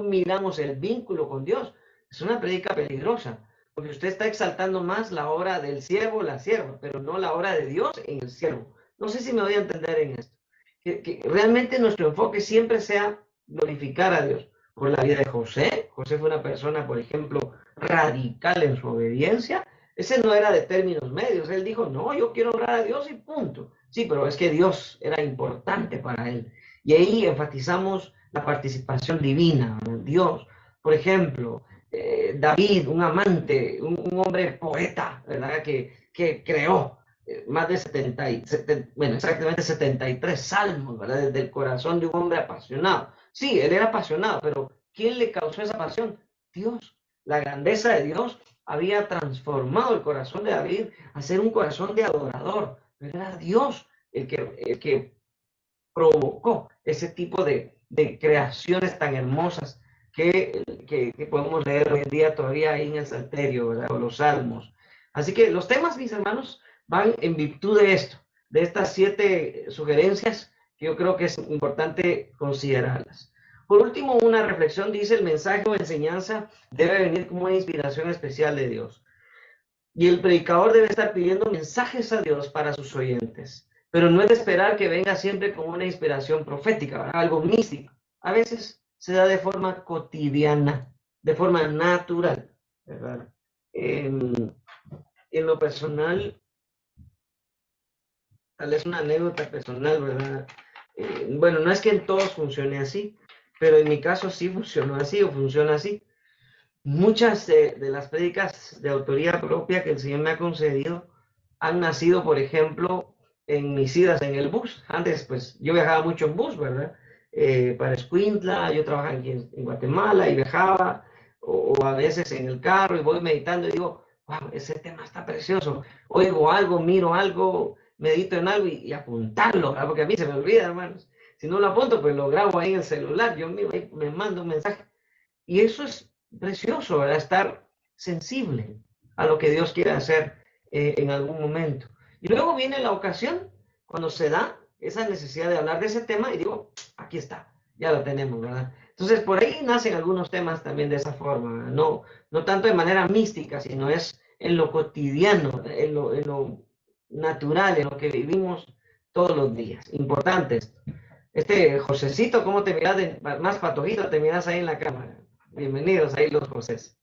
miramos el vínculo con Dios, es una prédica peligrosa, porque usted está exaltando más la obra del siervo o la sierva, pero no la obra de Dios en el siervo. No sé si me voy a entender en esto. Que realmente nuestro enfoque siempre sea glorificar a Dios. Por la vida de José, José fue una persona, por ejemplo, radical en su obediencia. Ese no era de términos medios. Él dijo, no, yo quiero honrar a Dios y punto. Sí, pero es que Dios era importante para él. Y ahí enfatizamos la participación divina, ¿no? Dios. Por ejemplo, David, un amante, un hombre poeta, ¿verdad? Que creó más de 73 salmos, ¿verdad? Desde el corazón de un hombre apasionado. Sí, él era apasionado, pero ¿quién le causó esa pasión? Dios. La grandeza de Dios había transformado el corazón de David a ser un corazón de adorador. Pero era Dios el que provocó ese tipo de creaciones tan hermosas que podemos leer hoy en día todavía ahí en el Salterio, ¿verdad? O los Salmos. Así que los temas, mis hermanos, van en virtud de esto, de estas 7 sugerencias que yo creo que es importante considerarlas. Por último, una reflexión dice: el mensaje o enseñanza debe venir como una inspiración especial de Dios. Y el predicador debe estar pidiendo mensajes a Dios para sus oyentes. Pero no es de esperar que venga siempre con una inspiración profética, ¿verdad? Algo místico. A veces se da de forma cotidiana, de forma natural, ¿verdad? En lo personal, tal vez una anécdota personal, ¿verdad? Bueno, no es que en todos funcione así, pero en mi caso sí funcionó así o funciona así. Muchas de las prédicas de autoría propia que el Señor me ha concedido han nacido, por ejemplo, en mis idas en el bus. Antes, pues, yo viajaba mucho en bus, ¿verdad? Para Escuintla, yo trabajaba aquí en Guatemala y viajaba, o a veces en el carro y voy meditando y digo, wow, ese tema está precioso. Oigo algo, miro algo, medito en algo y apuntarlo, ¿verdad? Porque a mí se me olvida, hermanos. Si no lo apunto, pues lo grabo ahí en el celular, yo mismo ahí me mando un mensaje. Y eso es precioso, ¿verdad? Estar sensible a lo que Dios quiere hacer en algún momento. Y luego viene la ocasión, cuando se da esa necesidad de hablar de ese tema y digo, aquí está, ya lo tenemos, ¿verdad? Entonces, por ahí nacen algunos temas también de esa forma, no tanto de manera mística, sino es en lo cotidiano, en lo natural, en lo que vivimos todos los días. Importantes. Josecito, ¿cómo te miras más patojito? Te miras ahí en la cámara. Bienvenidos ahí los Josés.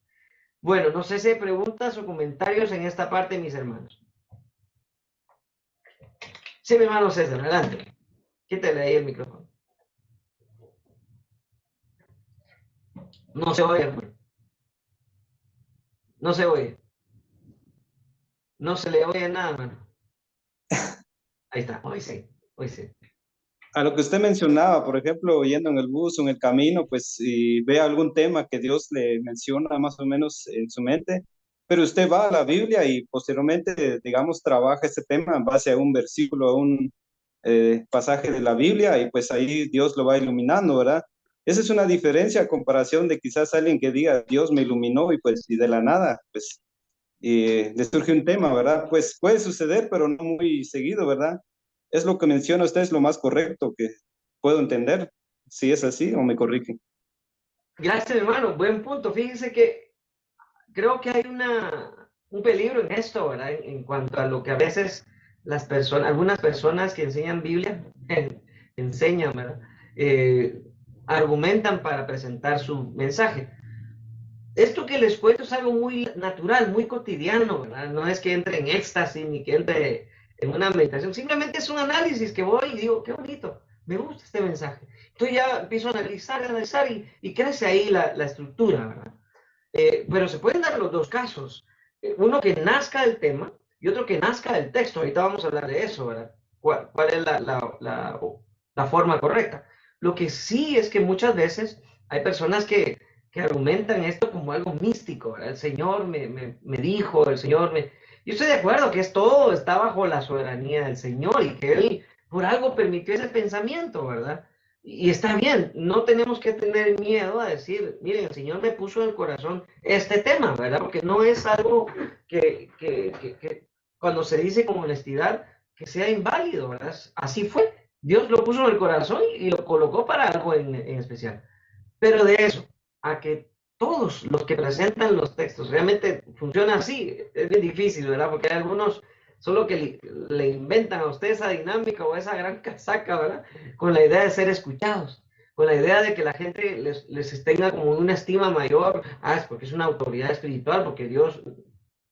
Bueno, no sé si hay preguntas o comentarios en esta parte, mis hermanos. Sí, mi hermano César, adelante. Quítale ahí el micrófono. No se oye, hermano. No se oye. No se le oye nada, hermano. Ahí está, hoy sí, hoy sí. A lo que usted mencionaba, por ejemplo, yendo en el bus o en el camino, pues si ve algún tema que Dios le menciona más o menos en su mente, pero usted va a la Biblia y posteriormente, digamos, trabaja ese tema en base a un versículo, a un pasaje de la Biblia y pues ahí Dios lo va iluminando, ¿verdad? Esa es una diferencia a comparación de quizás alguien que diga, Dios me iluminó y pues y de la nada, pues le surge un tema, ¿verdad? Pues puede suceder, pero no muy seguido, ¿verdad? Es lo que menciona usted, es lo más correcto que puedo entender, si es así o me corrige. Gracias, hermano. Buen punto. Fíjense que creo que hay un peligro en esto, ¿verdad? En cuanto a lo que a veces algunas personas que enseñan Biblia, enseñan, ¿verdad? Argumentan para presentar su mensaje. Esto que les cuento es algo muy natural, muy cotidiano, ¿verdad? No es que entre en éxtasis ni que entre en una meditación, simplemente es un análisis que voy y digo, qué bonito, me gusta este mensaje. Entonces ya empiezo a analizar y crece ahí la estructura, ¿verdad? Pero se pueden dar los dos casos. Uno que nazca del tema y otro que nazca del texto. Ahorita vamos a hablar de eso, ¿verdad? ¿Cuál es la forma correcta? Lo que sí es que muchas veces hay personas que argumentan esto como algo místico, ¿verdad? El Señor me dijo, el Señor me... Yo estoy de acuerdo que todo está bajo la soberanía del Señor y que Él por algo permitió ese pensamiento, ¿verdad? Y está bien, no tenemos que tener miedo a decir, miren, el Señor me puso en el corazón este tema, ¿verdad? Porque no es algo que cuando se dice con honestidad, que sea inválido, ¿verdad? Así fue. Dios lo puso en el corazón y lo colocó para algo en especial. Pero de eso, a que todos los que presentan los textos realmente funciona así, es bien difícil, ¿verdad? Porque hay algunos solo que le inventan a usted esa dinámica o esa gran casaca, ¿verdad? Con la idea de ser escuchados, con la idea de que la gente les tenga como una estima mayor, es porque es una autoridad espiritual, porque Dios,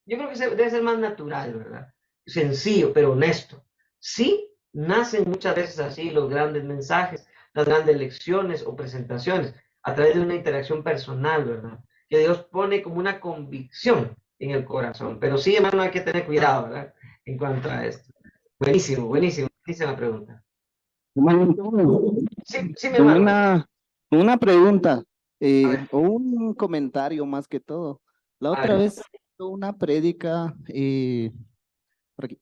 yo creo que debe ser más natural, ¿verdad? Sencillo, pero honesto. Sí, nacen muchas veces así los grandes mensajes, las grandes lecciones o presentaciones, a través de una interacción personal, ¿verdad? Que Dios pone como una convicción en el corazón. Pero sí, hermano, hay que tener cuidado, ¿verdad? En cuanto a esto. Buenísimo, buenísimo, buenísima pregunta. Sí, sí, mi hermano. Una pregunta A ver, o un comentario más que todo. La a otra ver, vez hizo una prédica, por aquí.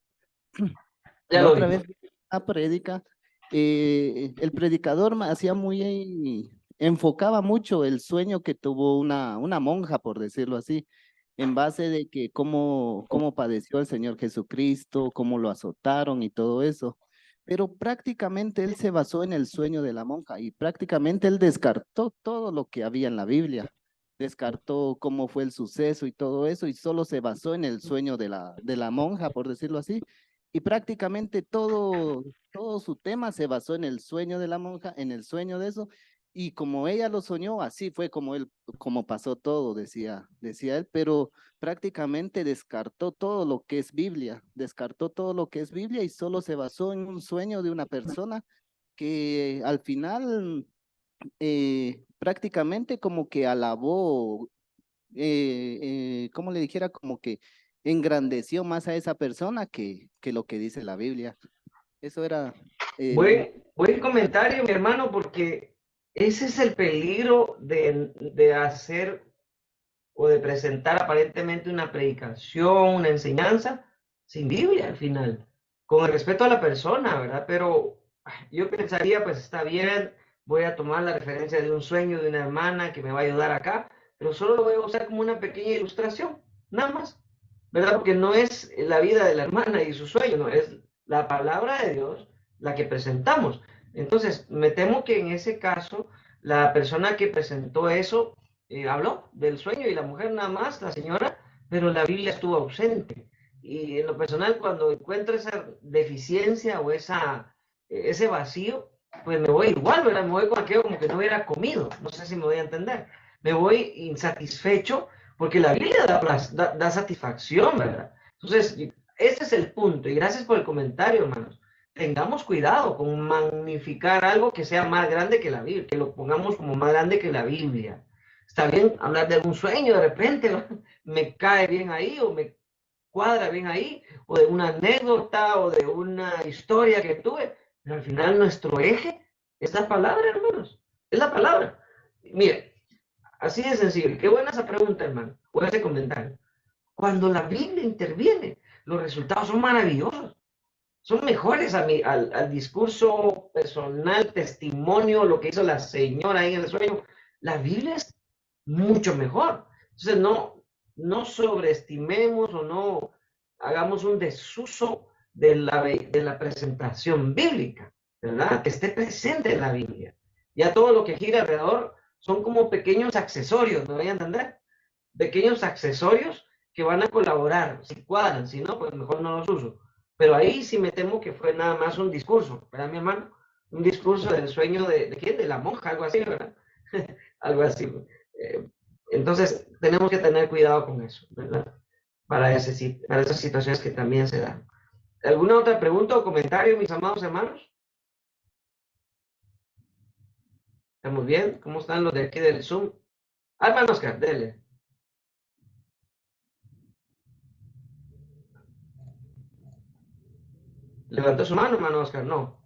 ya La lo otra vi. vez una prédica, el predicador hacía muy, enfocaba mucho el sueño que tuvo una monja, por decirlo así, en base de que cómo padeció el Señor Jesucristo, cómo lo azotaron y todo eso. Pero prácticamente él se basó en el sueño de la monja y prácticamente él descartó todo lo que había en la Biblia. Descartó cómo fue el suceso y todo eso y solo se basó en el sueño de la monja, por decirlo así, y prácticamente todo su tema se basó en el sueño de la monja, en el sueño de eso, Y como ella lo soñó, así fue como pasó todo, decía él, pero prácticamente descartó todo lo que es Biblia, descartó todo lo que es Biblia y solo se basó en un sueño de una persona que al final prácticamente como que alabó, como le dijera, como que engrandeció más a esa persona que lo que dice la Biblia. Eso era Buen comentario, mi hermano, porque ese es el peligro de hacer o de presentar aparentemente una predicación, una enseñanza sin Biblia al final, con el respeto a la persona, ¿verdad? Pero yo pensaría, pues está bien, voy a tomar la referencia de un sueño de una hermana que me va a ayudar acá, pero solo lo voy a usar como una pequeña ilustración, nada más, ¿verdad? Porque no es la vida de la hermana y su sueño, no, es la palabra de Dios la que presentamos. Entonces, me temo que en ese caso, la persona que presentó eso habló del sueño y la mujer nada más, la señora, pero la Biblia estuvo ausente. Y en lo personal, cuando encuentro esa deficiencia o ese vacío, pues me voy igual, ¿verdad? Me voy con aquello como que no hubiera comido, no sé si me voy a entender. Me voy insatisfecho porque la Biblia da satisfacción, ¿verdad? Entonces, ese es el punto. Y gracias por el comentario, hermanos. Tengamos cuidado con magnificar algo que sea más grande que la Biblia, que lo pongamos como más grande que la Biblia. Está bien hablar de algún sueño, de repente me cae bien ahí o me cuadra bien ahí, o de una anécdota o de una historia que tuve, pero al final nuestro eje es la palabra, hermanos, es la palabra. Mire, así de sencillo. Qué buena esa pregunta, hermano, o ese comentario. Cuando la Biblia interviene, los resultados son maravillosos, son mejores al discurso personal, testimonio, lo que hizo la señora ahí en el sueño. La Biblia es mucho mejor. Entonces, no sobreestimemos o no hagamos un desuso de la presentación bíblica, ¿verdad? Que esté presente en la Biblia. Ya todo lo que gira alrededor son como pequeños accesorios, ¿me voy a entender? Pequeños accesorios que van a colaborar, si cuadran, si no, pues mejor no los uso. Pero ahí sí me temo que fue nada más un discurso, ¿verdad, mi hermano? Un discurso del sueño ¿de quién? De la monja, algo así, ¿verdad? Algo así. Eh, entonces, tenemos que tener cuidado con eso, ¿verdad? Para esas situaciones que también se dan. ¿Alguna otra pregunta o comentario, mis amados hermanos? ¿Estamos bien? ¿Cómo están los de aquí del Zoom? Hermano Oscar, dele. ¿Levantó su mano, hermano Oscar? No.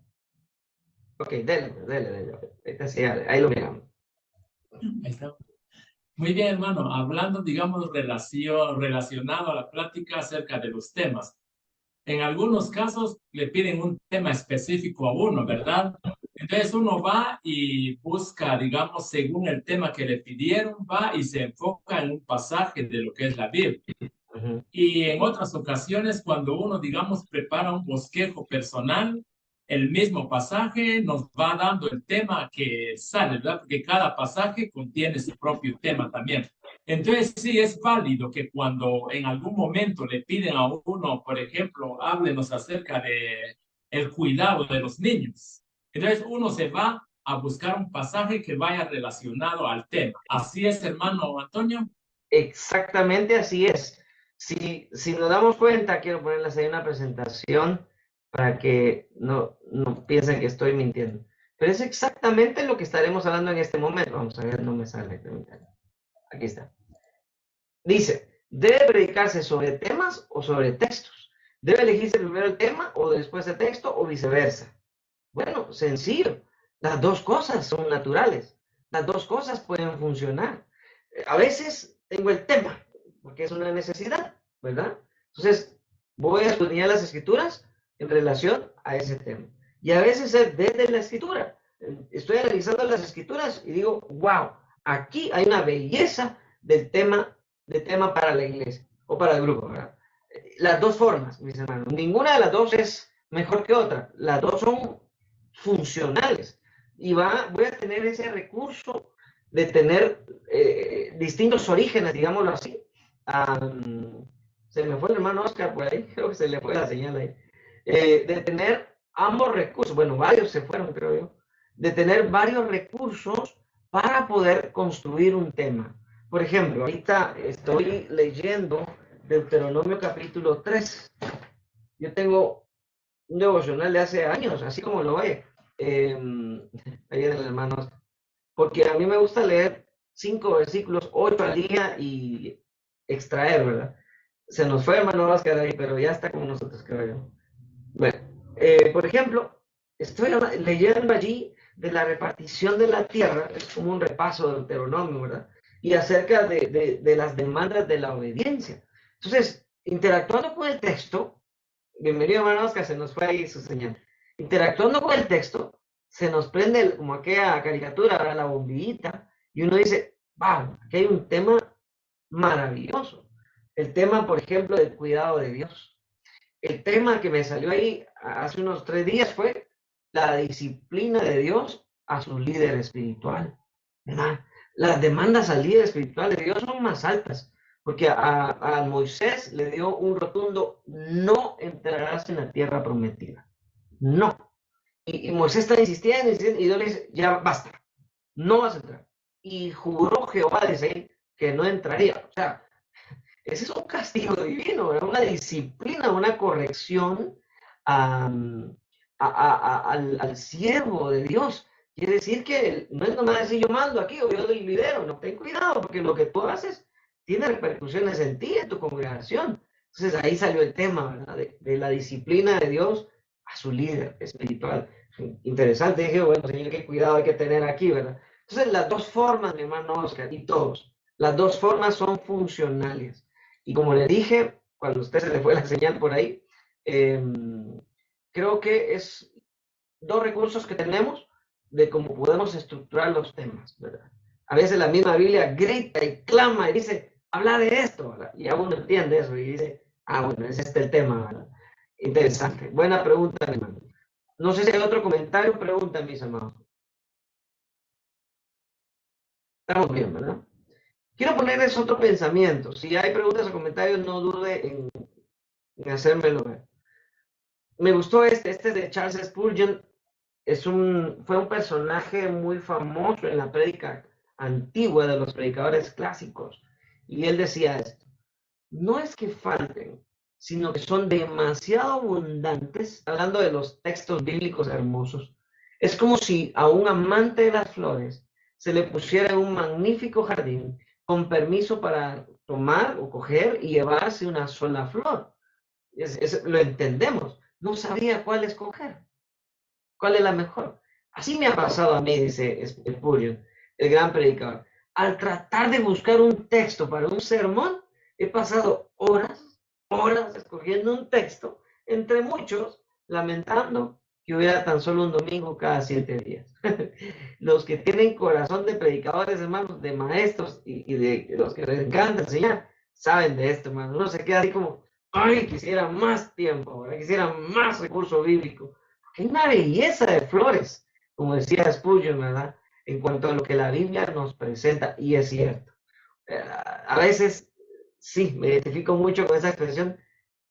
Ok, dele. Ahí lo miramos. Ahí está. Muy bien, hermano. Hablando, digamos, relacionado a la plática acerca de los temas. En algunos casos le piden un tema específico a uno, ¿verdad? Entonces uno va y busca, digamos, según el tema que le pidieron, va y se enfoca en un pasaje de lo que es la Biblia. Y en otras ocasiones, cuando uno, digamos, prepara un bosquejo personal, el mismo pasaje nos va dando el tema que sale, ¿verdad? Porque cada pasaje contiene su propio tema también. Entonces, sí es válido que cuando en algún momento le piden a uno, por ejemplo, háblenos acerca de el cuidado de los niños. Entonces, uno se va a buscar un pasaje que vaya relacionado al tema. ¿Así es, hermano Antonio? Exactamente así es. Si nos damos cuenta, quiero ponerles ahí una presentación para que no piensen que estoy mintiendo. Pero es exactamente lo que estaremos hablando en este momento. Vamos a ver, no me sale. Aquí está. Dice, ¿debe predicarse sobre temas o sobre textos? ¿Debe elegirse primero el tema o después el texto o viceversa? Bueno, sencillo. Las dos cosas son naturales. Las dos cosas pueden funcionar. A veces tengo el tema, porque es una necesidad, ¿verdad? Entonces, voy a estudiar las escrituras en relación a ese tema. Y a veces es desde la escritura. Estoy analizando las escrituras y digo, wow, aquí hay una belleza de tema para la iglesia o para el grupo, ¿verdad? Las dos formas, mis hermanos. Ninguna de las dos es mejor que otra. Las dos son funcionales. Y voy a tener ese recurso de tener distintos orígenes, digámoslo así. Se me fue el hermano Oscar por ahí, creo que se le fue la señal ahí. De tener ambos recursos, bueno, varios se fueron, creo yo, de tener varios recursos para poder construir un tema. Por ejemplo, ahorita estoy leyendo Deuteronomio capítulo 3. Yo tengo un devocional de hace años, así como lo ve ahí en el hermano, porque a mí me gusta leer 5 versículos, 8 al día y extraer, ¿verdad? Se nos fue hermano Oscar ahí, pero ya está con nosotros, creo yo. Bueno, por ejemplo, estoy leyendo allí de la repartición de la tierra, es como un repaso de Deuteronomio, ¿verdad? Y acerca de las demandas de la obediencia. Entonces, interactuando con el texto, bienvenido hermano Oscar, se nos fue ahí su señal. Interactuando con el texto, se nos prende como aquella caricatura, ¿verdad? La bombillita, y uno dice, wow, aquí hay un tema maravilloso. El tema, por ejemplo, del cuidado de Dios. El tema que me salió ahí hace unos 3 días fue la disciplina de Dios a su líder espiritual, ¿verdad? Las demandas al líder espiritual de Dios son más altas, porque a Moisés le dio un rotundo, no entrarás en la tierra prometida, no. Y Moisés está insistiendo, y Dios le dice, ya basta, no vas a entrar. Y juró Jehová, dice, que no entraría. O sea, ese es un castigo divino, ¿verdad? Una disciplina, una corrección al siervo de Dios. Quiere decir que no es nomás decir yo mando aquí o yo doy lidero, no, ten cuidado porque lo que tú haces tiene repercusiones en ti, en tu congregación. Entonces ahí salió el tema, ¿verdad? De la disciplina de Dios a su líder espiritual. Interesante, dije, bueno, señor, qué cuidado hay que tener aquí, ¿verdad? Entonces las dos formas, mi hermano Oscar, y todos, las dos formas son funcionales. Y como le dije, cuando a usted se le fue la señal por ahí, creo que es 2 recursos que tenemos de cómo podemos estructurar los temas, ¿verdad? A veces la misma Biblia grita y clama y dice, habla de esto, ¿verdad? Y aún no entiende eso y dice, bueno, es este el tema, ¿verdad? Interesante. Buena pregunta, hermano. No sé si hay otro comentario o pregunta, mis amados. Estamos bien, ¿verdad? Quiero ponerles otro pensamiento. Si hay preguntas o comentarios, no dude en hacérmelo ver. Me gustó este de Charles Spurgeon, fue un personaje muy famoso en la prédica antigua de los predicadores clásicos. Y él decía esto, no es que falten, sino que son demasiado abundantes, hablando de los textos bíblicos hermosos. Es como si a un amante de las flores se le pusiera un magnífico jardín con permiso para tomar o coger y llevarse una sola flor. Lo entendemos. No sabía cuál escoger. ¿Cuál es la mejor? Así me ha pasado a mí, dice Spurgeon, el gran predicador. Al tratar de buscar un texto para un sermón, he pasado horas escogiendo un texto, entre muchos, lamentando que hubiera tan solo un domingo cada 7 días. Los que tienen corazón de predicadores, hermanos, de maestros y de los que les encanta enseñar, saben de esto, hermano. Uno se queda así como, ay, quisiera más tiempo, ¿verdad? Quisiera más recurso bíblico. Hay una belleza de flores, como decía Spurgeon, ¿verdad? En cuanto a lo que la Biblia nos presenta, y es cierto. A veces, sí, me identifico mucho con esa expresión,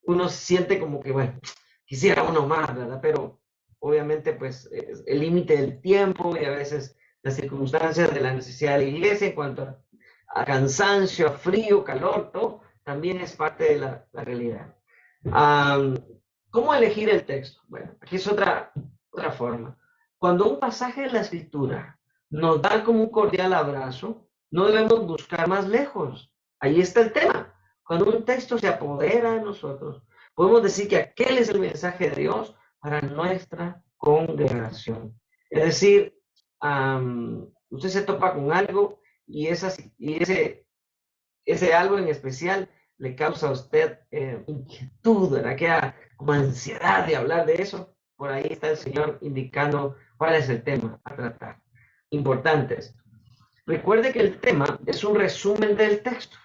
uno siente como que, bueno, quisiera uno más, ¿verdad? Pero obviamente, pues, el límite del tiempo y a veces las circunstancias de la necesidad de la iglesia en cuanto a cansancio, a frío, calor, todo, también es parte de la realidad. ¿Cómo elegir el texto? Bueno, aquí es otra forma. Cuando un pasaje de la escritura nos da como un cordial abrazo, no debemos buscar más lejos. Ahí está el tema. Cuando un texto se apodera de nosotros, podemos decir que aquel es el mensaje de Dios para nuestra congregación. Es decir, usted se topa con algo y ese algo en especial le causa a usted inquietud, ¿verdad? Queda como ansiedad de hablar de eso. Por ahí está el Señor indicando cuál es el tema a tratar. Importante esto. Recuerde que el tema es un resumen del texto.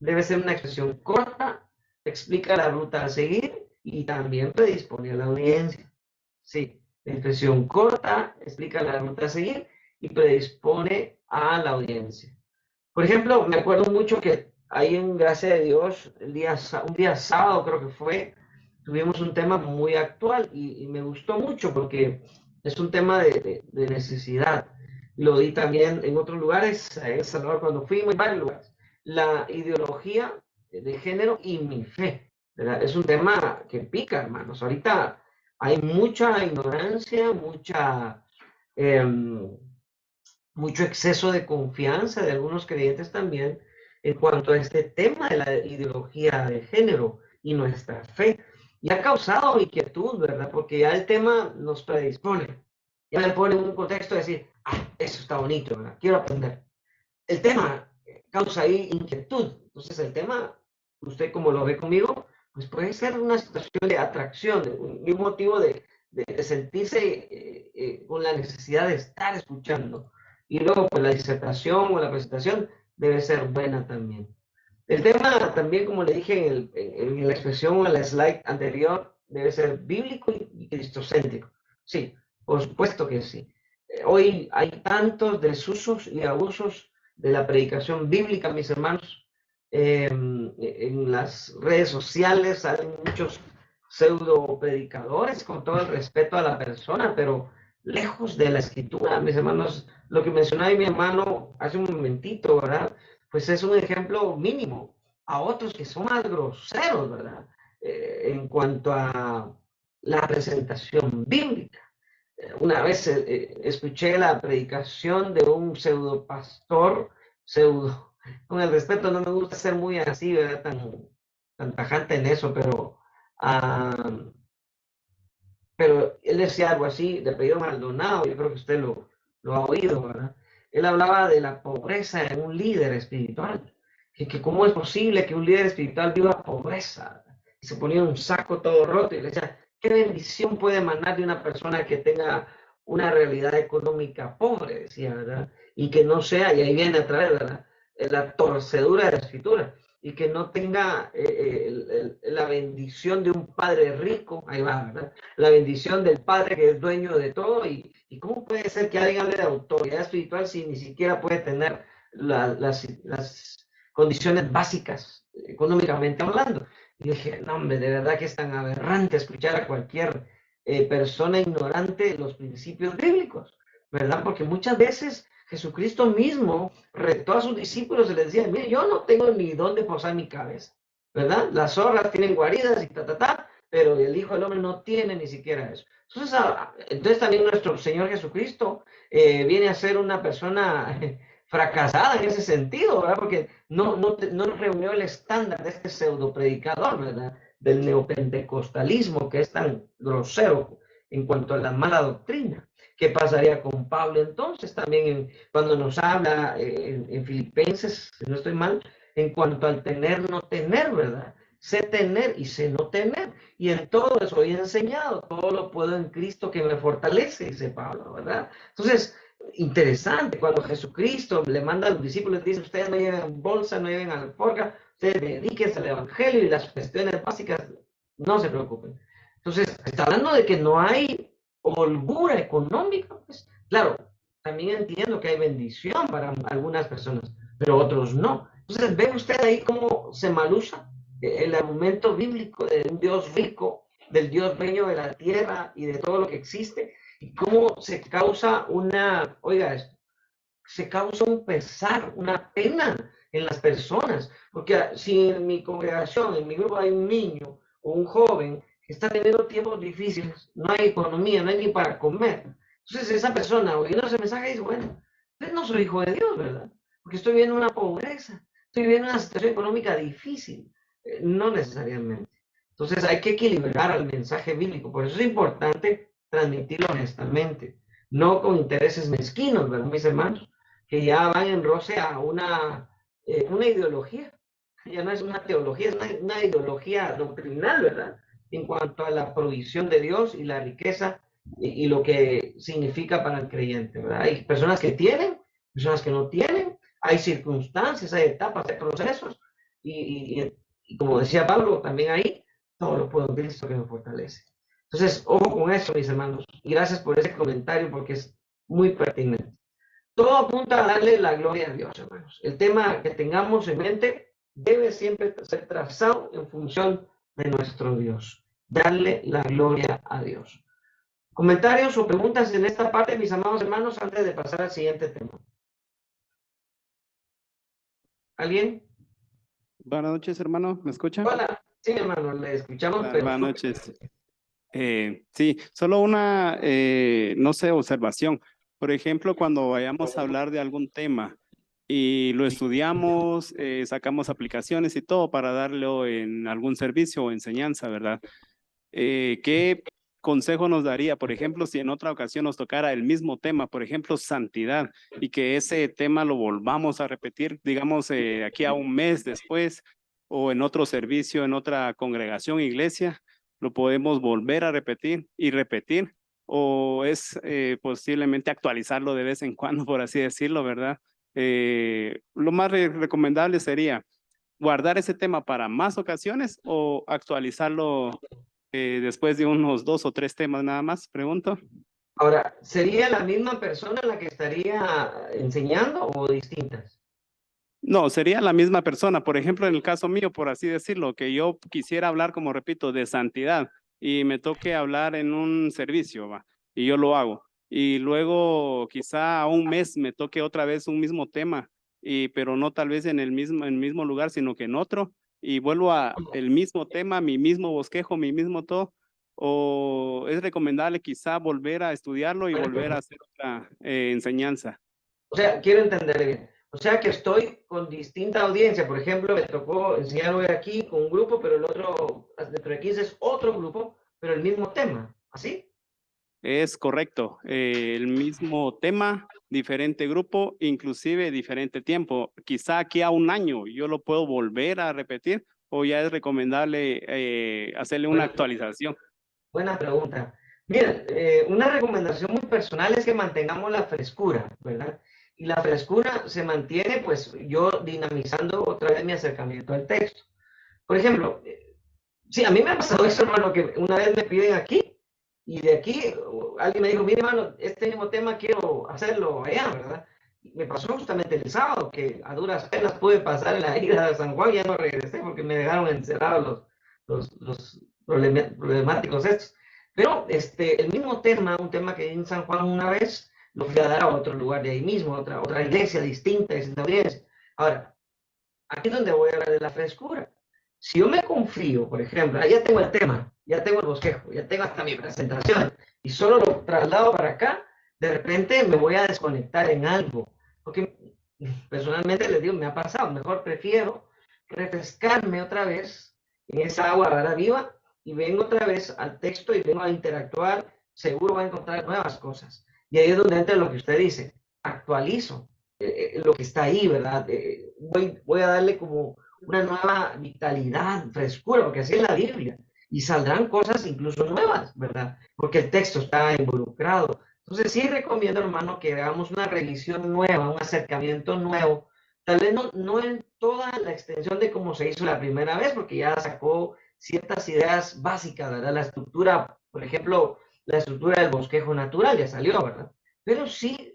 Debe ser una expresión corta, explica la ruta a seguir y también predispone a la audiencia. Sí, la expresión corta explica la ruta a seguir y predispone a la audiencia. Por ejemplo, me acuerdo mucho que ahí en Gracia de Dios, un día sábado creo que fue, tuvimos un tema muy actual y me gustó mucho porque es un tema de necesidad. lo di también en otros lugares, en El Salvador cuando fuimos, en varios lugares. La ideología de género y mi fe, ¿verdad? Es un tema que pica, hermanos. Ahorita hay mucha ignorancia, eh, mucho exceso de confianza de algunos creyentes también en cuanto a este tema de la ideología de género y nuestra fe. Y ha causado inquietud, ¿verdad? Porque ya el tema nos predispone. Ya me pone en un contexto de decir, eso está bonito, ¿verdad? Quiero aprender. El tema causa ahí inquietud. Entonces el tema, usted como lo ve conmigo, pues puede ser una situación de atracción, de un motivo de sentirse con la necesidad de estar escuchando. Y luego, pues la disertación o la presentación debe ser buena también. El tema también, como le dije en la expresión o en la slide anterior, debe ser bíblico y cristocéntrico. Sí, por supuesto que sí. Hoy hay tantos desusos y abusos de la predicación bíblica, mis hermanos. En las redes sociales salen muchos pseudo predicadores, con todo el respeto a la persona, pero lejos de la escritura, mis hermanos. Lo que mencionaba mi hermano hace un momentito, ¿verdad? Pues es un ejemplo mínimo. A otros que son más groseros, ¿verdad? En cuanto a la presentación bíblica. Una vez escuché la predicación de un pseudo pastor, con el respeto, no me gusta ser muy así, ¿verdad? Tan tajante en eso, pero él decía algo así, de apellido Maldonado, yo creo que usted lo ha oído, ¿verdad? Él hablaba de la pobreza en un líder espiritual, que cómo es posible que un líder espiritual viva pobreza, y se ponía un saco todo roto, y le decía, ¿qué bendición puede emanar de una persona que tenga una realidad económica pobre? Decía, ¿verdad? Y que no sea, y ahí viene a través, ¿verdad? La torcedura de la escritura, y que no tenga la bendición de un padre rico, ahí va, ¿verdad? La bendición del Padre que es dueño de todo. Y cómo puede ser que alguien hable de autoridad espiritual si ni siquiera puede tener las condiciones básicas económicamente hablando? Y dije, no, hombre, de verdad que es tan aberrante escuchar a cualquier persona ignorante los principios bíblicos, ¿verdad? Porque muchas veces Jesucristo mismo retó a sus discípulos y les decía, mire, yo no tengo ni dónde posar mi cabeza, ¿verdad? Las zorras tienen guaridas y pero el Hijo del Hombre no tiene ni siquiera eso. Entonces también nuestro Señor Jesucristo viene a ser una persona fracasada en ese sentido, ¿verdad? Porque no reunió el estándar de este pseudo predicador, ¿verdad? Del neopentecostalismo que es tan grosero en cuanto a la mala doctrina. ¿Qué pasaría con Pablo entonces? También cuando nos habla en Filipenses, si no estoy mal, en cuanto al tener, no tener, ¿verdad? Sé tener y sé no tener. Y en todo eso he enseñado, todo lo puedo en Cristo que me fortalece, dice Pablo, ¿verdad? Entonces, interesante, cuando Jesucristo le manda a los discípulos, dice, ustedes no lleven bolsa, no lleven alforja, ustedes dedíquense al Evangelio y las cuestiones básicas, no se preocupen. Entonces, está hablando de que no hay holgura económica, pues, claro, también entiendo que hay bendición para algunas personas, pero otros no. Entonces, ve usted ahí cómo se malusa el argumento bíblico de un Dios rico, del Dios dueño de la tierra y de todo lo que existe, y cómo se causa oiga esto, se causa un pesar, una pena en las personas, porque si en mi congregación, en mi grupo hay un niño o un joven que está teniendo tiempos difíciles, no hay economía, no hay ni para comer, entonces esa persona oyendo ese mensaje dice, bueno, yo no soy hijo de Dios, ¿verdad? Porque estoy viviendo una pobreza, estoy viviendo una situación económica difícil. No necesariamente. Entonces hay que equilibrar el mensaje bíblico, por eso es importante transmitirlo honestamente, no con intereses mezquinos, ¿verdad, mis hermanos? Que ya van en roce a una ideología, ya no es una teología, es una ideología doctrinal, ¿verdad? En cuanto a la provisión de Dios y la riqueza y lo que significa para el creyente, ¿verdad? Hay personas que tienen, personas que no tienen, hay circunstancias, hay etapas, hay procesos, y como decía Pablo, también ahí, todo lo puedo en Cristo que me fortalece. Entonces, ojo con eso, mis hermanos, y gracias por ese comentario porque es muy pertinente. Todo apunta a darle la gloria a Dios, hermanos. El tema que tengamos en mente debe siempre ser trazado en función de nuestro Dios. Darle la gloria a Dios. Comentarios o preguntas en esta parte, mis amados hermanos, antes de pasar al siguiente tema. ¿Alguien? Buenas noches, hermano. ¿Me escucha? Hola, sí, hermano, le escuchamos, pero... Buenas noches. Sí, solo una, no sé, observación. Por ejemplo, cuando vayamos a hablar de algún tema y lo estudiamos, sacamos aplicaciones y todo para darlo en algún servicio o enseñanza, ¿verdad? ¿Qué consejo nos daría, por ejemplo, si en otra ocasión nos tocara el mismo tema, por ejemplo, santidad, y que ese tema lo volvamos a repetir, digamos, aquí a un mes después o en otro servicio, en otra congregación, iglesia, lo podemos volver a repetir y repetir, o es posiblemente actualizarlo de vez en cuando, por así decirlo, ¿verdad? Lo más recomendable sería guardar ese tema para más ocasiones o actualizarlo después de unos 2 o 3 temas nada más, pregunto. Ahora, ¿sería la misma persona la que estaría enseñando o distintas? No, sería la misma persona. Por ejemplo, en el caso mío, por así decirlo, que yo quisiera hablar, como repito, de santidad y me toque hablar en un servicio, ¿va? Y yo lo hago. Y luego quizá a un mes me toque otra vez un mismo tema, pero no tal vez en el mismo lugar, sino que en otro. Y vuelvo a el mismo tema, mi mismo bosquejo, mi mismo todo. O es recomendable quizá volver a estudiarlo y volver a hacer otra enseñanza. O sea, quiero entender bien. O sea que estoy con distinta audiencia. Por ejemplo, me tocó enseñar hoy aquí con un grupo, pero el otro, dentro de 15 es otro grupo, pero el mismo tema. ¿Así? Es correcto, el mismo tema, diferente grupo, inclusive diferente tiempo. Quizá aquí a un año yo lo puedo volver a repetir o ya es recomendable hacerle una actualización. Buena pregunta. Miren, una recomendación muy personal es que mantengamos la frescura, ¿verdad? Y la frescura se mantiene, pues, yo dinamizando otra vez mi acercamiento al texto. Por ejemplo, sí, a mí me ha pasado eso, hermano, que una vez me piden aquí y de aquí alguien me dijo, mire, hermano, este mismo tema quiero hacerlo allá, ¿verdad? Y me pasó justamente el sábado, que a duras penas pude pasar en la ida de San Juan y ya no regresé porque me dejaron encerrados los problemáticos estos. Pero el mismo tema, un tema que en San Juan una vez, lo fui a dar a otro lugar de ahí mismo, otra iglesia distinta, distinta audiencia. Ahora, aquí es donde voy a hablar de la frescura. Si yo me confío, por ejemplo, ya tengo el tema, ya tengo el bosquejo, ya tengo hasta mi presentación, y solo lo traslado para acá, de repente me voy a desconectar en algo. Porque personalmente les digo, me ha pasado, mejor prefiero refrescarme otra vez en esa agua rara viva y vengo otra vez al texto y vengo a interactuar, seguro voy a encontrar nuevas cosas. Y ahí es donde entra lo que usted dice, actualizo lo que está ahí, ¿verdad? Voy a darle como una nueva vitalidad, frescura, porque así es la Biblia. Y saldrán cosas incluso nuevas, ¿verdad? Porque el texto está involucrado. Entonces sí recomiendo, hermano, que hagamos una revisión nueva, un acercamiento nuevo. Tal vez no en toda la extensión de cómo se hizo la primera vez, porque ya sacó ciertas ideas básicas, ¿verdad? La estructura, por ejemplo, la estructura del bosquejo natural ya salió, ¿verdad? Pero sí,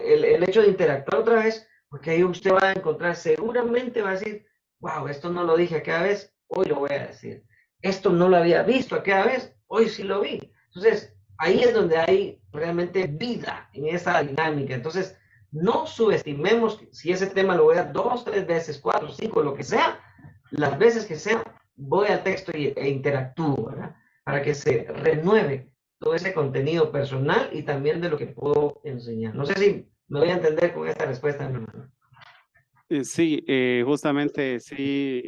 el hecho de interactuar otra vez, porque ahí usted va a encontrar, seguramente va a decir, wow, esto no lo dije aquella vez, hoy lo voy a decir. Esto no lo había visto aquella vez, hoy sí lo vi. Entonces, ahí es donde hay realmente vida en esa dinámica. Entonces, no subestimemos si ese tema lo voy a 2, 3 veces, 4, 5, lo que sea, las veces que sea, voy al texto e interactúo, ¿verdad? Para que se renueve todo ese contenido personal y también de lo que puedo enseñar. No sé si me voy a entender con esta respuesta, hermano. Sí, justamente sí,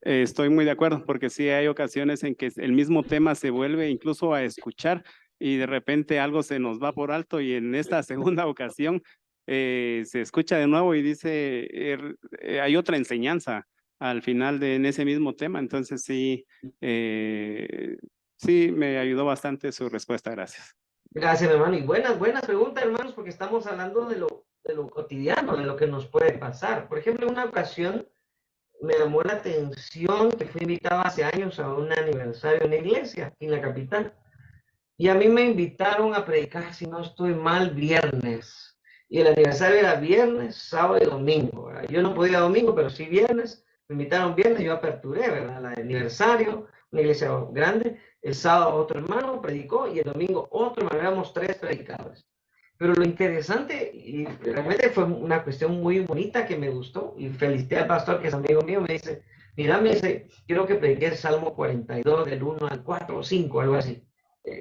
estoy muy de acuerdo, porque sí hay ocasiones en que el mismo tema se vuelve incluso a escuchar y de repente algo se nos va por alto y en esta segunda ocasión se escucha de nuevo y dice, hay otra enseñanza al final en ese mismo tema, entonces sí, sí me ayudó bastante su respuesta, gracias. Gracias, hermano. Y buenas preguntas, hermanos, porque estamos hablando de lo cotidiano, de lo que nos puede pasar. Por ejemplo, en una ocasión me llamó la atención que fui invitado hace años a un aniversario en la iglesia, en la capital. Y a mí me invitaron a predicar, si no estoy mal, viernes. Y el aniversario era viernes, sábado y domingo, ¿verdad? Yo no podía domingo, pero sí viernes. Me invitaron viernes, yo aperturé, ¿verdad? El aniversario, una iglesia grande. el sábado otro hermano predicó y el domingo otro hermano, éramos 3 predicadores. Pero lo interesante, y realmente fue una cuestión muy bonita que me gustó, y felicité al pastor que es amigo mío, me dice, mira, me dice, quiero que predique el Salmo 42 del 1 al 4 o 5, algo así.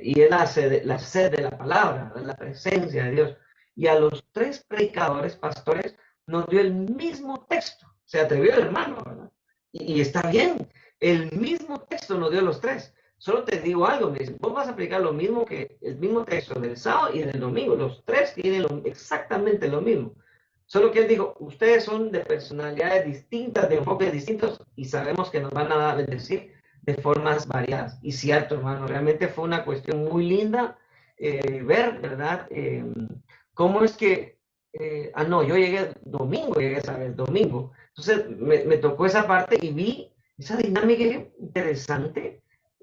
Y es la sed de la palabra, la presencia de Dios. Y a los 3 predicadores, pastores, nos dio el mismo texto. Se atrevió el hermano, ¿verdad? Y está bien, el mismo texto nos dio los 3. Solo te digo algo, me dicen, vos vas a aplicar lo mismo que el mismo texto del sábado y del domingo. Los 3 tienen exactamente lo mismo. Solo que él dijo, ustedes son de personalidades distintas, de enfoques distintos y sabemos que nos van a bendecir de formas variadas. Y cierto, hermano, realmente fue una cuestión muy linda ver, ¿verdad? Cómo es que, no, yo llegué domingo, llegué esa vez, domingo. Entonces me tocó esa parte y vi esa dinámica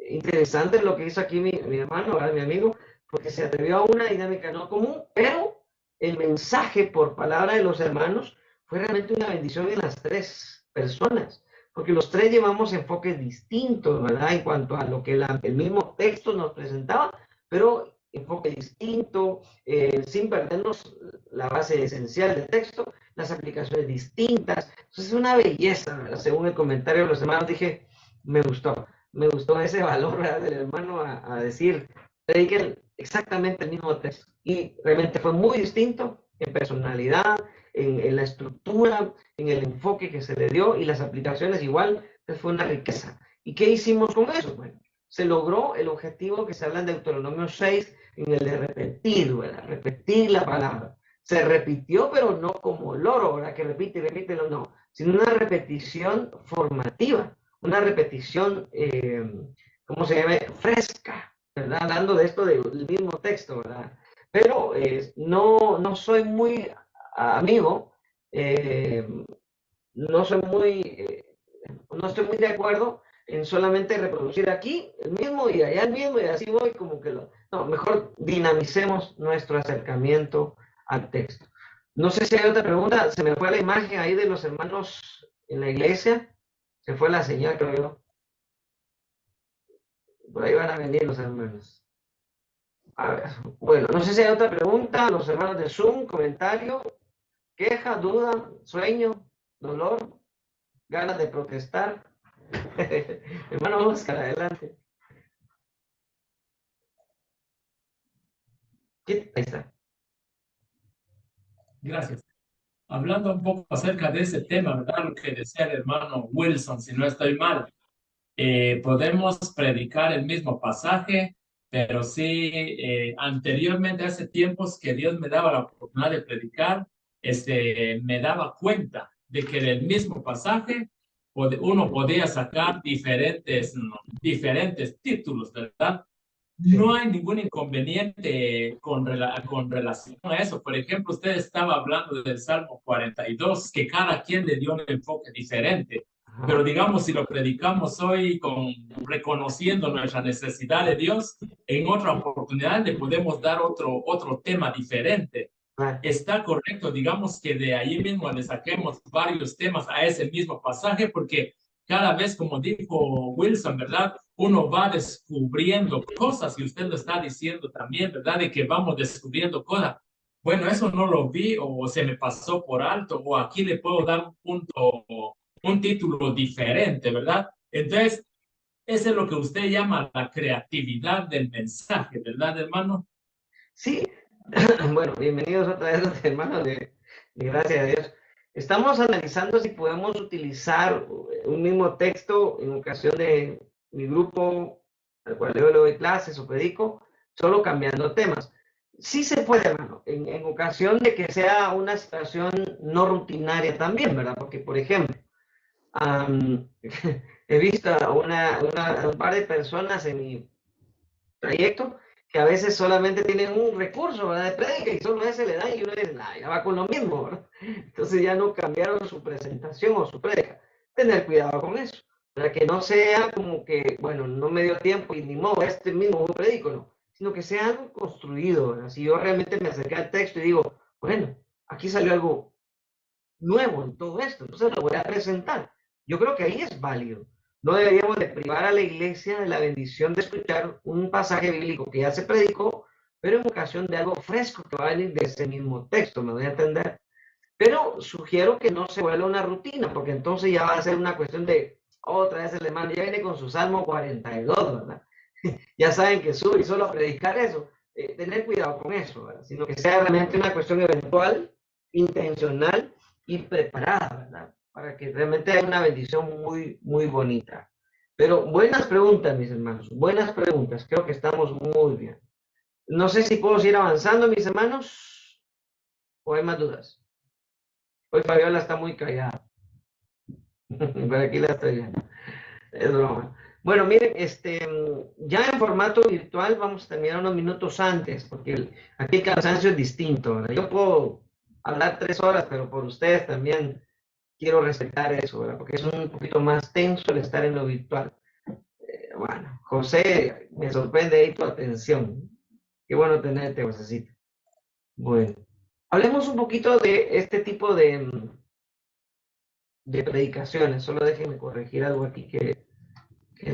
interesante lo que hizo aquí mi hermano, ¿verdad? Mi amigo, porque se atrevió a una dinámica no común, pero el mensaje por palabra de los hermanos fue realmente una bendición en las 3 personas, porque los 3 llevamos enfoques distintos, ¿verdad? En cuanto a lo que el mismo texto nos presentaba, pero enfoque distinto, sin perdernos la base esencial del texto, las aplicaciones distintas. Entonces es una belleza, ¿verdad? Según el comentario de los hermanos, dije, me gustó ese valor, ¿verdad? Del hermano a decir, prediquen exactamente el mismo texto. Y realmente fue muy distinto en personalidad, en la estructura, en el enfoque que se le dio y las aplicaciones igual, pues fue una riqueza. ¿Y qué hicimos con eso? Bueno, se logró el objetivo que se habla en Deuteronomio 6, en el de repetir, ¿verdad? Repetir la palabra. Se repitió, pero no como loro, ¿verdad? Que repite y repite, no, sino una repetición formativa, una repetición, ¿cómo se llama? Fresca, ¿verdad? Hablando de esto del mismo texto, ¿verdad? Pero no soy muy amigo, no soy no estoy muy de acuerdo en solamente reproducir aquí el mismo y allá el mismo y así voy como que no, mejor dinamicemos nuestro acercamiento al texto. No sé si hay otra pregunta, se me fue la imagen ahí de los hermanos en la iglesia, se fue la señal, creo yo. Por ahí van a venir los hermanos. A ver, bueno, no sé si hay otra pregunta, los hermanos de Zoom, comentario, queja, duda, sueño, dolor, ganas de protestar. Hermano Oscar, adelante. Ahí está. Gracias. Hablando un poco acerca de ese tema, ¿verdad? Lo que decía el hermano Wilson, si no estoy mal, podemos predicar el mismo pasaje, pero sí, anteriormente, hace tiempos que Dios me daba la oportunidad de predicar, me daba cuenta de que del mismo pasaje uno podía sacar diferentes títulos, ¿verdad? No hay ningún inconveniente con relación a eso. Por ejemplo, usted estaba hablando del Salmo 42, que cada quien le dio un enfoque diferente. Pero digamos, si lo predicamos hoy reconociendo nuestra necesidad de Dios, en otra oportunidad le podemos dar otro tema diferente. Está correcto, digamos que de ahí mismo le saquemos varios temas a ese mismo pasaje, porque cada vez, como dijo Wilson, ¿verdad? Uno va descubriendo cosas y usted lo está diciendo también, ¿verdad? De que vamos descubriendo cosas. Bueno, eso no lo vi o se me pasó por alto o aquí le puedo dar un título diferente, ¿verdad? Entonces, eso es lo que usted llama la creatividad del mensaje, ¿verdad, hermano? Sí, bueno, bienvenidos otra vez los hermanos de Gracias a Dios. Estamos analizando si podemos utilizar un mismo texto en ocasión de mi grupo al cual yo le doy clases o predico, solo cambiando temas. Sí se puede, hermano, en ocasión de que sea una situación no rutinaria también, ¿verdad? Porque, por ejemplo, he visto a un par de personas en mi trayecto que a veces solamente tienen un recurso, ¿verdad? De prédica y solo ese le dan y uno dice, nah, ya va con lo mismo, ¿verdad? Entonces ya no cambiaron su presentación o su prédica. Tener cuidado con eso, para que no sea como que, bueno, no me dio tiempo y ni modo, este mismo predico, no, sino que sea algo construido, ¿verdad? Si yo realmente me acerqué al texto y digo, bueno, aquí salió algo nuevo en todo esto, entonces lo voy a presentar. Yo creo que ahí es válido. no deberíamos de privar a la iglesia de la bendición de escuchar un pasaje bíblico que ya se predicó, pero en ocasión de algo fresco que va a venir de ese mismo texto, me voy a entender. Pero sugiero que no se vuelva una rutina, porque entonces ya va a ser una cuestión de otra vez el hermano ya viene con su Salmo 42, ¿verdad? Ya saben que sube y solo a predicar eso. Tener cuidado con eso, ¿verdad? Sino que sea realmente una cuestión eventual, intencional y preparada, ¿verdad? Para que realmente haya una bendición muy, muy bonita. Pero buenas preguntas, mis hermanos, buenas preguntas. Creo que estamos muy bien. No sé si puedo seguir avanzando, mis hermanos, o hay más dudas. Hoy Fabiola está muy callada. Por aquí la estoy viendo. Es broma. Bueno, miren, ya en formato virtual vamos a terminar unos minutos antes, porque aquí el cansancio es distinto, ¿verdad? Yo puedo hablar 3 horas, pero por ustedes también quiero respetar eso, ¿verdad? Porque es un poquito más tenso el estar en lo virtual. Bueno, José, me sorprende ahí tu atención. Qué bueno tenerte, Josecito. Bueno, hablemos un poquito de este tipo de predicaciones. Solo déjenme corregir algo aquí que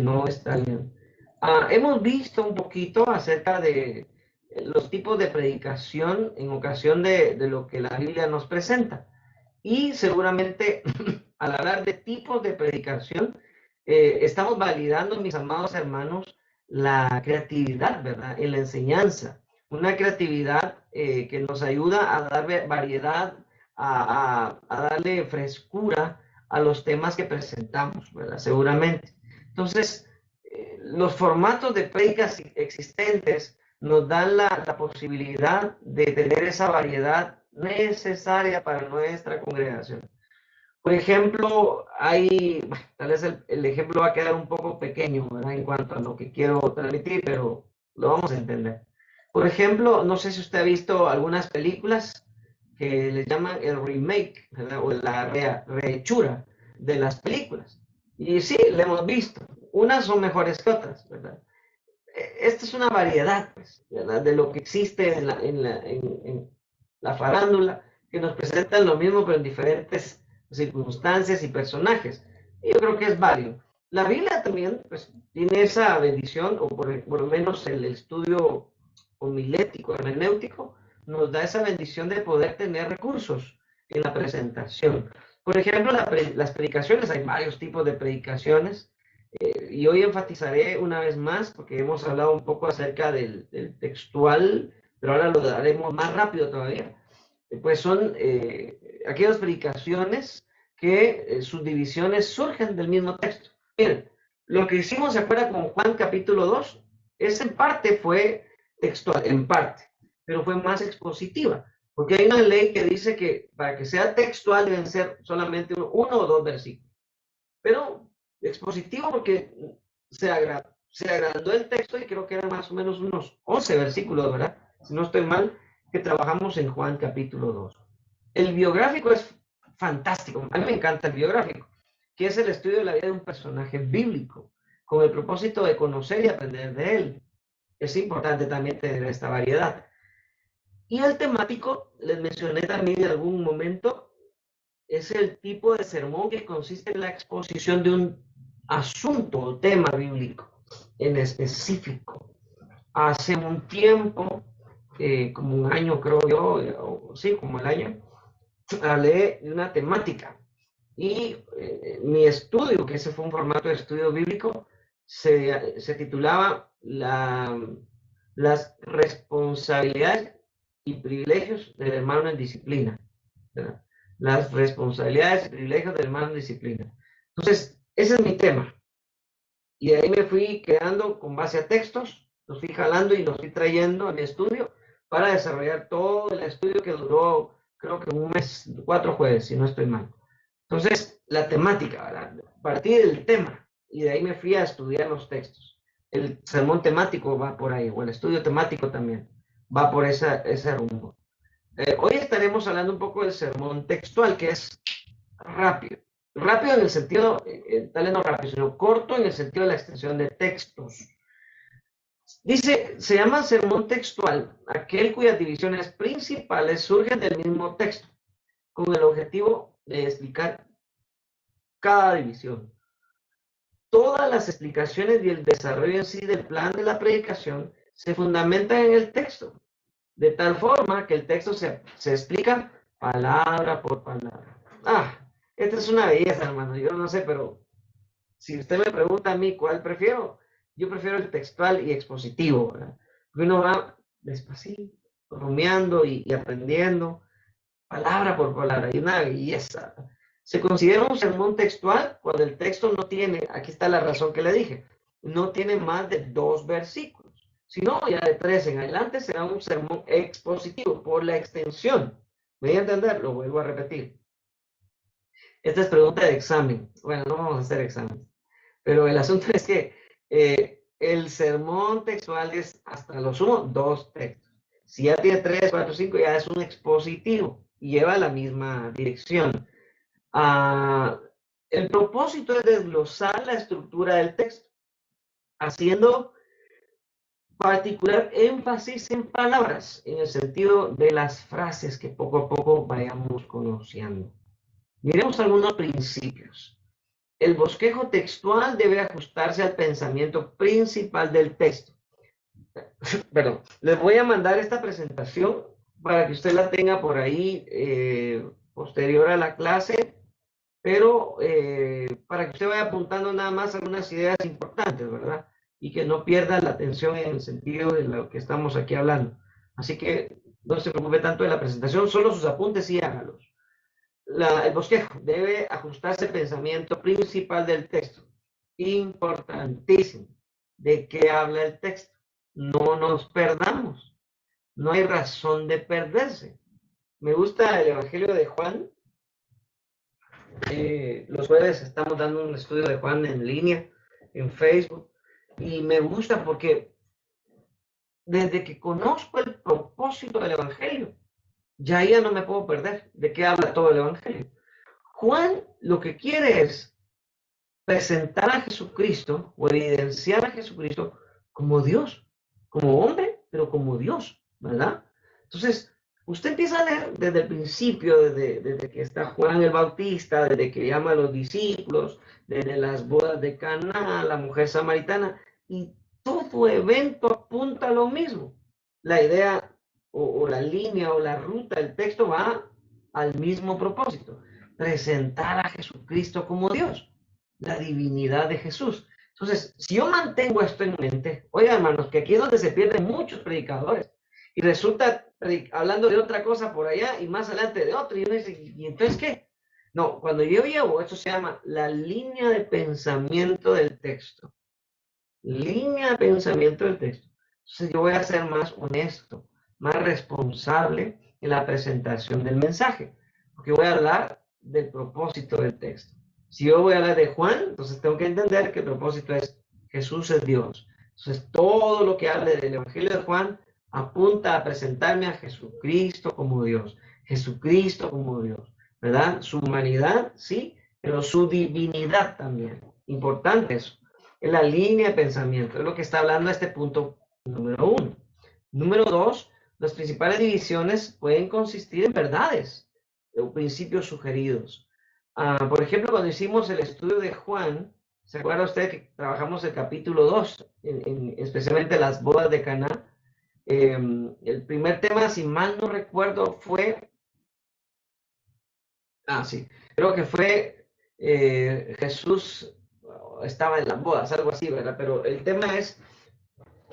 no está bien. Hemos visto un poquito acerca de los tipos de predicación en ocasión de lo que la Biblia nos presenta. Y seguramente al hablar de tipos de predicación, estamos validando, mis amados hermanos, la creatividad, ¿verdad? En la enseñanza. Una creatividad que nos ayuda a darle variedad, a darle frescura a los temas que presentamos, ¿verdad? Seguramente. Entonces, los formatos de prédicas existentes nos dan la posibilidad de tener esa variedad necesaria para nuestra congregación. Por ejemplo, tal vez el ejemplo va a quedar un poco pequeño, ¿verdad? En cuanto a lo que quiero transmitir, pero lo vamos a entender. Por ejemplo, no sé si usted ha visto algunas películas que les llaman el remake, ¿verdad? O la rehechura de las películas. Y sí, lo hemos visto. Unas son mejores que otras, ¿verdad? Esta es una variedad, pues, ¿verdad? De lo que existe en la farándula, que nos presentan lo mismo, pero en diferentes circunstancias y personajes. Y yo creo que es válido. La Biblia también, pues, tiene esa bendición, o por lo menos el estudio homilético, hermenéutico, nos da esa bendición de poder tener recursos en la presentación. Por ejemplo, las predicaciones, hay varios tipos de predicaciones, y hoy enfatizaré una vez más, porque hemos hablado un poco acerca del textual, pero ahora lo haremos más rápido todavía. Pues son aquellas predicaciones que sus divisiones surgen del mismo texto. Miren, lo que hicimos, ¿se acuerda con Juan capítulo 2? Esa en parte fue textual, en parte, pero fue más expositiva, porque hay una ley que dice que para que sea textual deben ser solamente uno o dos versículos. Pero expositivo porque se agrandó el texto y creo que eran más o menos unos 11 versículos, ¿verdad? Si no estoy mal, que trabajamos en Juan capítulo 2. El biográfico es fantástico. A mí me encanta el biográfico, que es el estudio de la vida de un personaje bíblico, con el propósito de conocer y aprender de él. Es importante también tener esta variedad. Y el temático, les mencioné también en algún momento, es el tipo de sermón que consiste en la exposición de un asunto o tema bíblico en específico. Hace un tiempo, como un año creo yo, o sí, como el año, hablé de una temática y mi estudio, que ese fue un formato de estudio bíblico, se titulaba las responsabilidades y privilegios del hermano en disciplina, ¿verdad? Las responsabilidades y privilegios del hermano en disciplina. Entonces, ese es mi tema. Y de ahí me fui quedando con base a textos, los fui jalando y los fui trayendo a mi estudio para desarrollar todo el estudio que duró, creo que un mes, 4 jueves, si no estoy mal. Entonces, la temática, ¿verdad? Partí del tema y de ahí me fui a estudiar los textos. El sermón temático va por ahí, o el estudio temático también va por ese rumbo. Hoy estaremos hablando un poco del sermón textual, que es rápido. Rápido en el sentido, tal vez no rápido, sino corto en el sentido de la extensión de textos. Dice, se llama sermón textual aquel cuyas divisiones principales surgen del mismo texto, con el objetivo de explicar cada división. todas las explicaciones y el desarrollo en sí del plan de la predicación se fundamentan en el texto, de tal forma que el texto se explica palabra por palabra. Esta es una belleza, hermano. Yo no sé, pero si usted me pregunta a mí cuál prefiero, yo prefiero el textual y expositivo, ¿verdad? Porque uno va despacito, rumiando y aprendiendo palabra por palabra. Y una belleza. Se considera un sermón textual cuando el texto no tiene, aquí está la razón que le dije, no tiene más de 2 versículos. Si no, ya de 3 en adelante será un sermón expositivo por la extensión. ¿Me voy a entender? Lo vuelvo a repetir. Esta es pregunta de examen. Bueno, no vamos a hacer examen. Pero el asunto es que el sermón textual es hasta lo sumo 2 textos. Si ya tiene 3, 4, 5, ya es un expositivo y lleva la misma dirección. El propósito es desglosar la estructura del texto, haciendo particular énfasis en palabras, en el sentido de las frases que poco a poco vayamos conociendo. Miremos algunos principios. El bosquejo textual debe ajustarse al pensamiento principal del texto. Perdón, les voy a mandar esta presentación para que usted la tenga por ahí posterior a la clase, pero para que usted vaya apuntando nada más algunas ideas importantes, ¿verdad? Y que no pierda la atención en el sentido de lo que estamos aquí hablando. Así que no se preocupe tanto de la presentación, solo sus apuntes y hágalos. El bosquejo debe ajustarse al pensamiento principal del texto. Importantísimo. ¿De qué habla el texto? No nos perdamos. No hay razón de perderse. Me gusta el Evangelio de Juan. Los jueves estamos dando un estudio de Juan en línea, en Facebook. Y me gusta porque desde que conozco el propósito del Evangelio, ya no me puedo perder de qué habla todo el Evangelio. Juan lo que quiere es presentar a Jesucristo o evidenciar a Jesucristo como Dios, como hombre, pero como Dios, ¿verdad? Entonces, usted empieza a leer desde el principio, desde que está Juan el Bautista, desde que llama a los discípulos, desde las bodas de Caná, la mujer samaritana, y todo evento apunta a lo mismo. La idea o la línea o la ruta del texto va al mismo propósito, presentar a Jesucristo como Dios, la divinidad de Jesús. Entonces, si yo mantengo esto en mente, oigan, hermanos, que aquí es donde se pierden muchos predicadores, y resulta hablando de otra cosa por allá y más adelante de otra, y uno dice, ¿y entonces qué? No, cuando yo llevo, esto se llama la línea de pensamiento del texto. Línea de pensamiento del texto. Entonces yo voy a ser más honesto, más responsable en la presentación del mensaje, porque voy a hablar del propósito del texto. Si yo voy a hablar de Juan, entonces tengo que entender que el propósito es Jesús es Dios. Entonces todo lo que hable del Evangelio de Juan apunta a presentarme a Jesucristo como Dios. Jesucristo como Dios, ¿verdad? Su humanidad, sí, pero su divinidad también. Importante eso. Es la línea de pensamiento, es lo que está hablando este punto número 1. Número 2, las principales divisiones pueden consistir en verdades o principios sugeridos. Por ejemplo, cuando hicimos el estudio de Juan, ¿se acuerda usted que trabajamos el capítulo 2, especialmente las bodas de Caná? El primer tema, si mal no recuerdo, fue... sí, creo que fue Jesús estaba en las bodas, algo así, ¿verdad? Pero el tema es,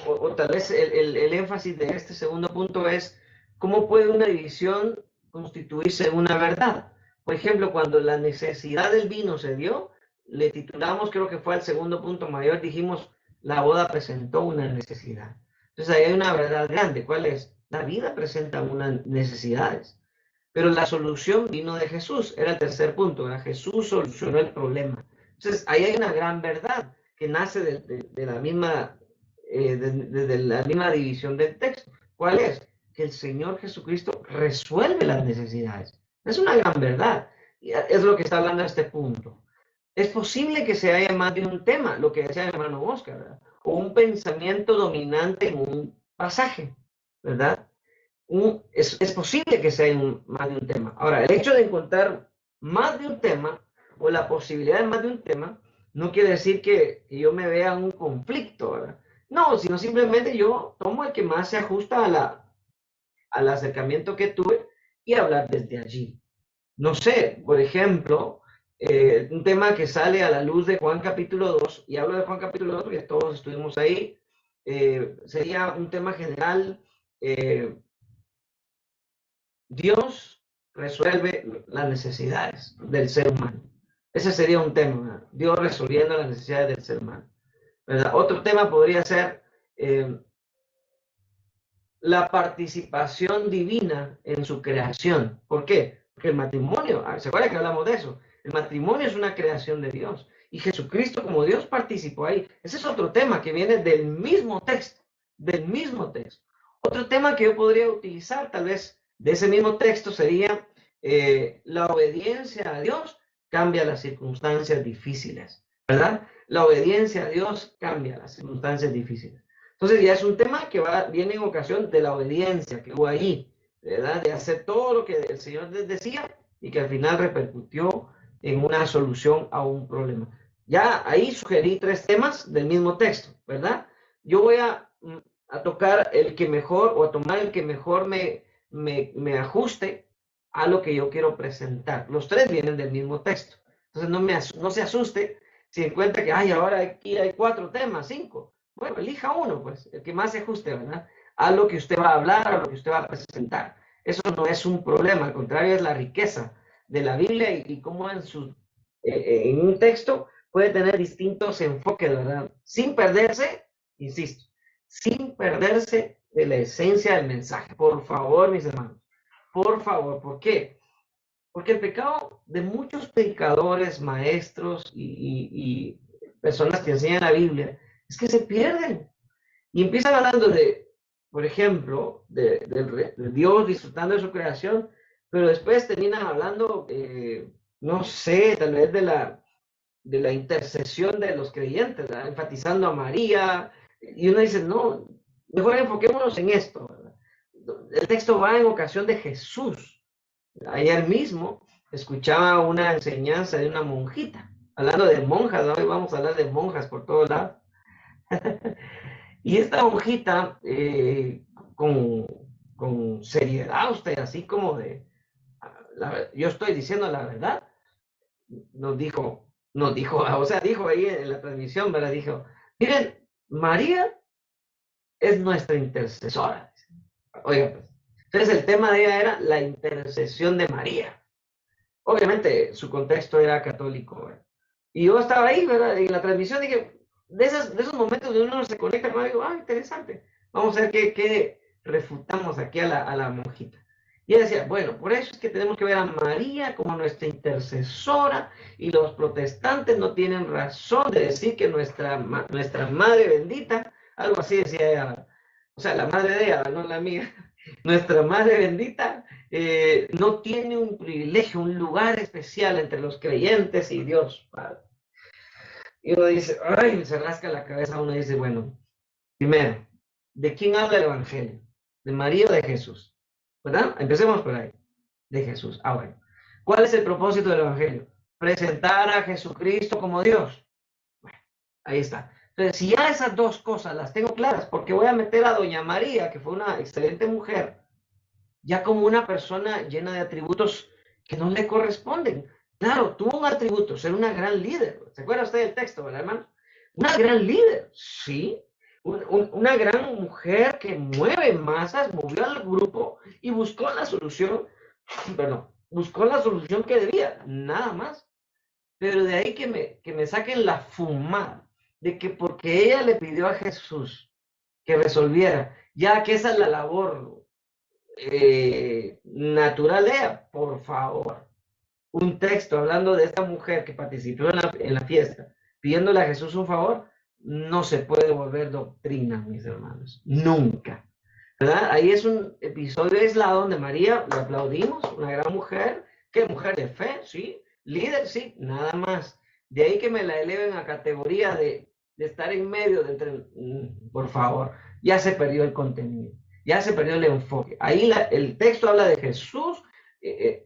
o tal vez el énfasis de este segundo punto es, ¿cómo puede una división constituirse en una verdad? Por ejemplo, cuando la necesidad del vino se dio, le titulamos, creo que fue al segundo punto mayor, dijimos, la boda presentó una necesidad. Entonces ahí hay una verdad grande, ¿cuál es? La vida presenta unas necesidades, pero la solución vino de Jesús, era el tercer punto, ¿verdad? Jesús solucionó el problema. Entonces, ahí hay una gran verdad que nace de la misma, de la misma división del texto. ¿Cuál es? Que el Señor Jesucristo resuelve las necesidades. Es una gran verdad. Y es lo que está hablando a este punto. Es posible que se haya más de un tema, lo que decía el hermano Oscar, ¿verdad? O un pensamiento dominante en un pasaje, ¿verdad? Es posible que sea más de un tema. Ahora, el hecho de encontrar más de un tema o la posibilidad de más de un tema no quiere decir que yo me vea en un conflicto, ¿verdad? No, sino simplemente yo tomo el que más se ajusta al acercamiento que tuve y hablar desde allí. No sé, por ejemplo, un tema que sale a la luz de Juan capítulo 2, y hablo de Juan capítulo 2 porque todos estuvimos ahí, sería un tema general. Dios resuelve las necesidades del ser humano. Ese sería un tema, ¿verdad? Dios resolviendo las necesidades del ser humano, ¿verdad? Otro tema podría ser la participación divina en su creación. ¿Por qué? Porque el matrimonio, ¿se acuerdan que hablamos de eso? El matrimonio es una creación de Dios y Jesucristo como Dios participó ahí. Ese es otro tema que viene del mismo texto, del mismo texto. Otro tema que yo podría utilizar tal vez de ese mismo texto sería la obediencia a Dios cambia las circunstancias difíciles, ¿verdad? La obediencia a Dios cambia las circunstancias difíciles. Entonces ya es un tema que viene en ocasión de la obediencia que hubo ahí, ¿verdad? De hacer todo lo que el Señor les decía y que al final repercutió en una solución a un problema. Ya ahí sugerí 3 temas del mismo texto, ¿verdad? Yo voy a tocar el que mejor o a tomar el que mejor me ajuste a lo que yo quiero presentar. Los 3 vienen del mismo texto. Entonces no se asuste si encuentra que, ay, ahora aquí hay 4 temas, 5. Bueno, elija uno, pues, el que más se ajuste, ¿verdad? A lo que usted va a hablar, a lo que usted va a presentar. Eso no es un problema, al contrario, es la riqueza de la Biblia y cómo en un texto puede tener distintos enfoques, ¿verdad? Sin perderse, insisto, sin perderse de la esencia del mensaje. Por favor, mis hermanos, por favor, ¿por qué? Porque el pecado de muchos predicadores, maestros y personas que enseñan la Biblia es que se pierden y empiezan hablando de, por ejemplo, de Dios disfrutando de su creación, pero después terminan hablando, no sé, tal vez de la intercesión de los creyentes, ¿verdad? Enfatizando a María, y uno dice, no, mejor enfoquémonos en esto, ¿verdad? El texto va en ocasión de Jesús. Ayer mismo escuchaba una enseñanza de una monjita, hablando de monjas, ¿no? Hoy vamos a hablar de monjas por todos lados. Y esta monjita, con seriedad, usted, así como yo estoy diciendo la verdad, dijo, o sea, dijo ahí en la transmisión, ¿verdad? Dijo, miren, María es nuestra intercesora. Oiga, pues, entonces el tema de ella era la intercesión de María. Obviamente su contexto era católico, ¿verdad? Y yo estaba ahí, ¿verdad? En la transmisión dije, de esos momentos donde uno se conecta con algo, interesante. Vamos a ver qué refutamos aquí a la monjita. Y ella decía, bueno, por eso es que tenemos que ver a María como nuestra intercesora y los protestantes no tienen razón de decir que nuestra madre bendita, algo así decía ella, o sea, la madre de ella, no la mía, nuestra madre bendita no tiene un privilegio, un lugar especial entre los creyentes y Dios Padre. Y uno dice, ay, se rasca la cabeza, uno dice, bueno, primero, ¿de quién habla el Evangelio? ¿De María o de Jesús? ¿Verdad? Empecemos por ahí. De Jesús. Bueno. ¿Cuál es el propósito del Evangelio? Presentar a Jesucristo como Dios. Bueno, ahí está. Entonces, si ya esas 2 cosas las tengo claras, porque voy a meter a doña María, que fue una excelente mujer, ya como una persona llena de atributos que no le corresponden. Claro, tuvo un atributo, ser una gran líder. ¿Se acuerda usted del texto, verdad, hermano? Una gran líder, sí. Una gran mujer que mueve masas, movió al grupo y buscó la solución, buscó la solución que debía, nada más. Pero de ahí que me saquen la fumada de que porque ella le pidió a Jesús que resolviera, ya que esa es la labor natural de ella, por favor. Un texto hablando de esta mujer que participó en la fiesta, pidiéndole a Jesús un favor, no se puede volver doctrina, mis hermanos. Nunca. ¿Verdad? Ahí es un episodio aislado donde María, le aplaudimos, una gran mujer, que mujer de fe, sí, líder, sí, nada más. De ahí que me la eleven a categoría de estar en medio por favor, ya se perdió el contenido, ya se perdió el enfoque. Ahí el texto habla de Jesús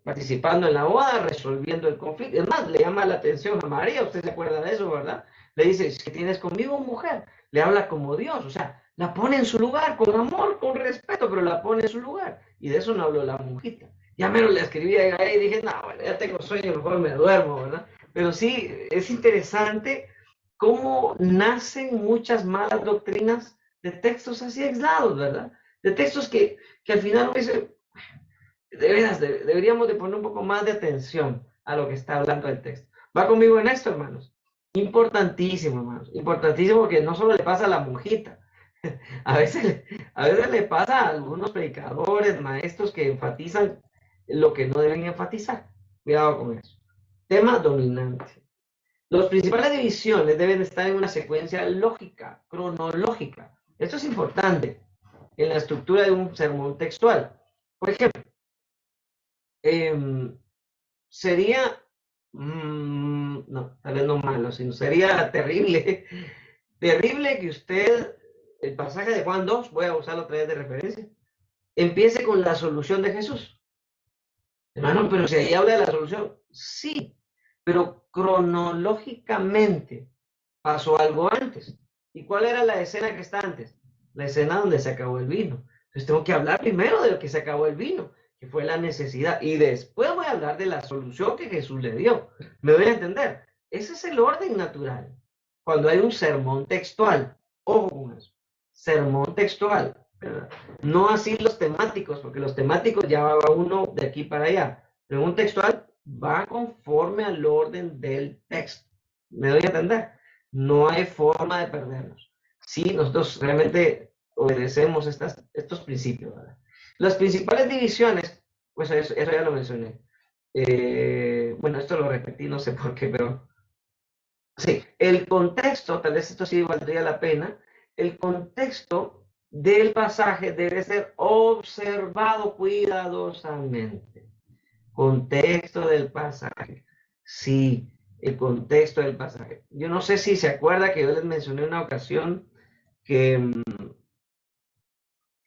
participando en la boda, resolviendo el conflicto. Es más, le llama la atención a María, usted se acuerda de eso, ¿verdad? Le dice, es que tienes conmigo, mujer. Le habla como Dios, o sea, la pone en su lugar, con amor, con respeto, pero la pone en su lugar. Y de eso no habló la monjita. Ya menos le escribí ahí y dije, no, bueno, ya tengo sueño, mejor me duermo, ¿verdad? Pero sí, es interesante cómo nacen muchas malas doctrinas de textos así aislados, ¿verdad? De textos que al final uno dice, de veras, deberíamos de poner un poco más de atención a lo que está hablando el texto. ¿Va conmigo en esto, hermanos? Importantísimo, hermanos. Importantísimo, porque no solo le pasa a la monjita. A veces le pasa a algunos predicadores, maestros que enfatizan lo que no deben enfatizar. Cuidado con eso. Tema dominante. Las principales divisiones deben estar en una secuencia lógica, cronológica. Esto es importante en la estructura de un sermón textual. Por ejemplo, sería, no, tal vez no malo, sino sería terrible, terrible que usted, el pasaje de Juan 2, voy a usarlo otra vez de referencia, empiece con la solución de Jesús. Hermano, pero si ahí habla de la solución, sí, pero cronológicamente pasó algo antes. ¿Y cuál era la escena que está antes? La escena donde se acabó el vino. Entonces tengo que hablar primero de lo que se acabó el vino, que fue la necesidad, y después voy a hablar de la solución que Jesús le dio. ¿Me voy a entender? Ese es el orden natural. Cuando hay un sermón textual, ojo con eso, sermón textual, ¿verdad? No así los temáticos, porque los temáticos ya va uno de aquí para allá, pero un textual va conforme al orden del texto. ¿Me doy a entender? No hay forma de perdernos. Sí, nosotros realmente obedecemos estos principios, ¿verdad? Las principales divisiones, pues eso ya lo mencioné. Bueno, esto lo repetí, no sé por qué, pero sí, el contexto, tal vez esto sí valdría la pena, el contexto del pasaje debe ser observado cuidadosamente. Contexto del pasaje. Sí, el contexto del pasaje. Yo no sé si se acuerda que yo les mencioné una ocasión que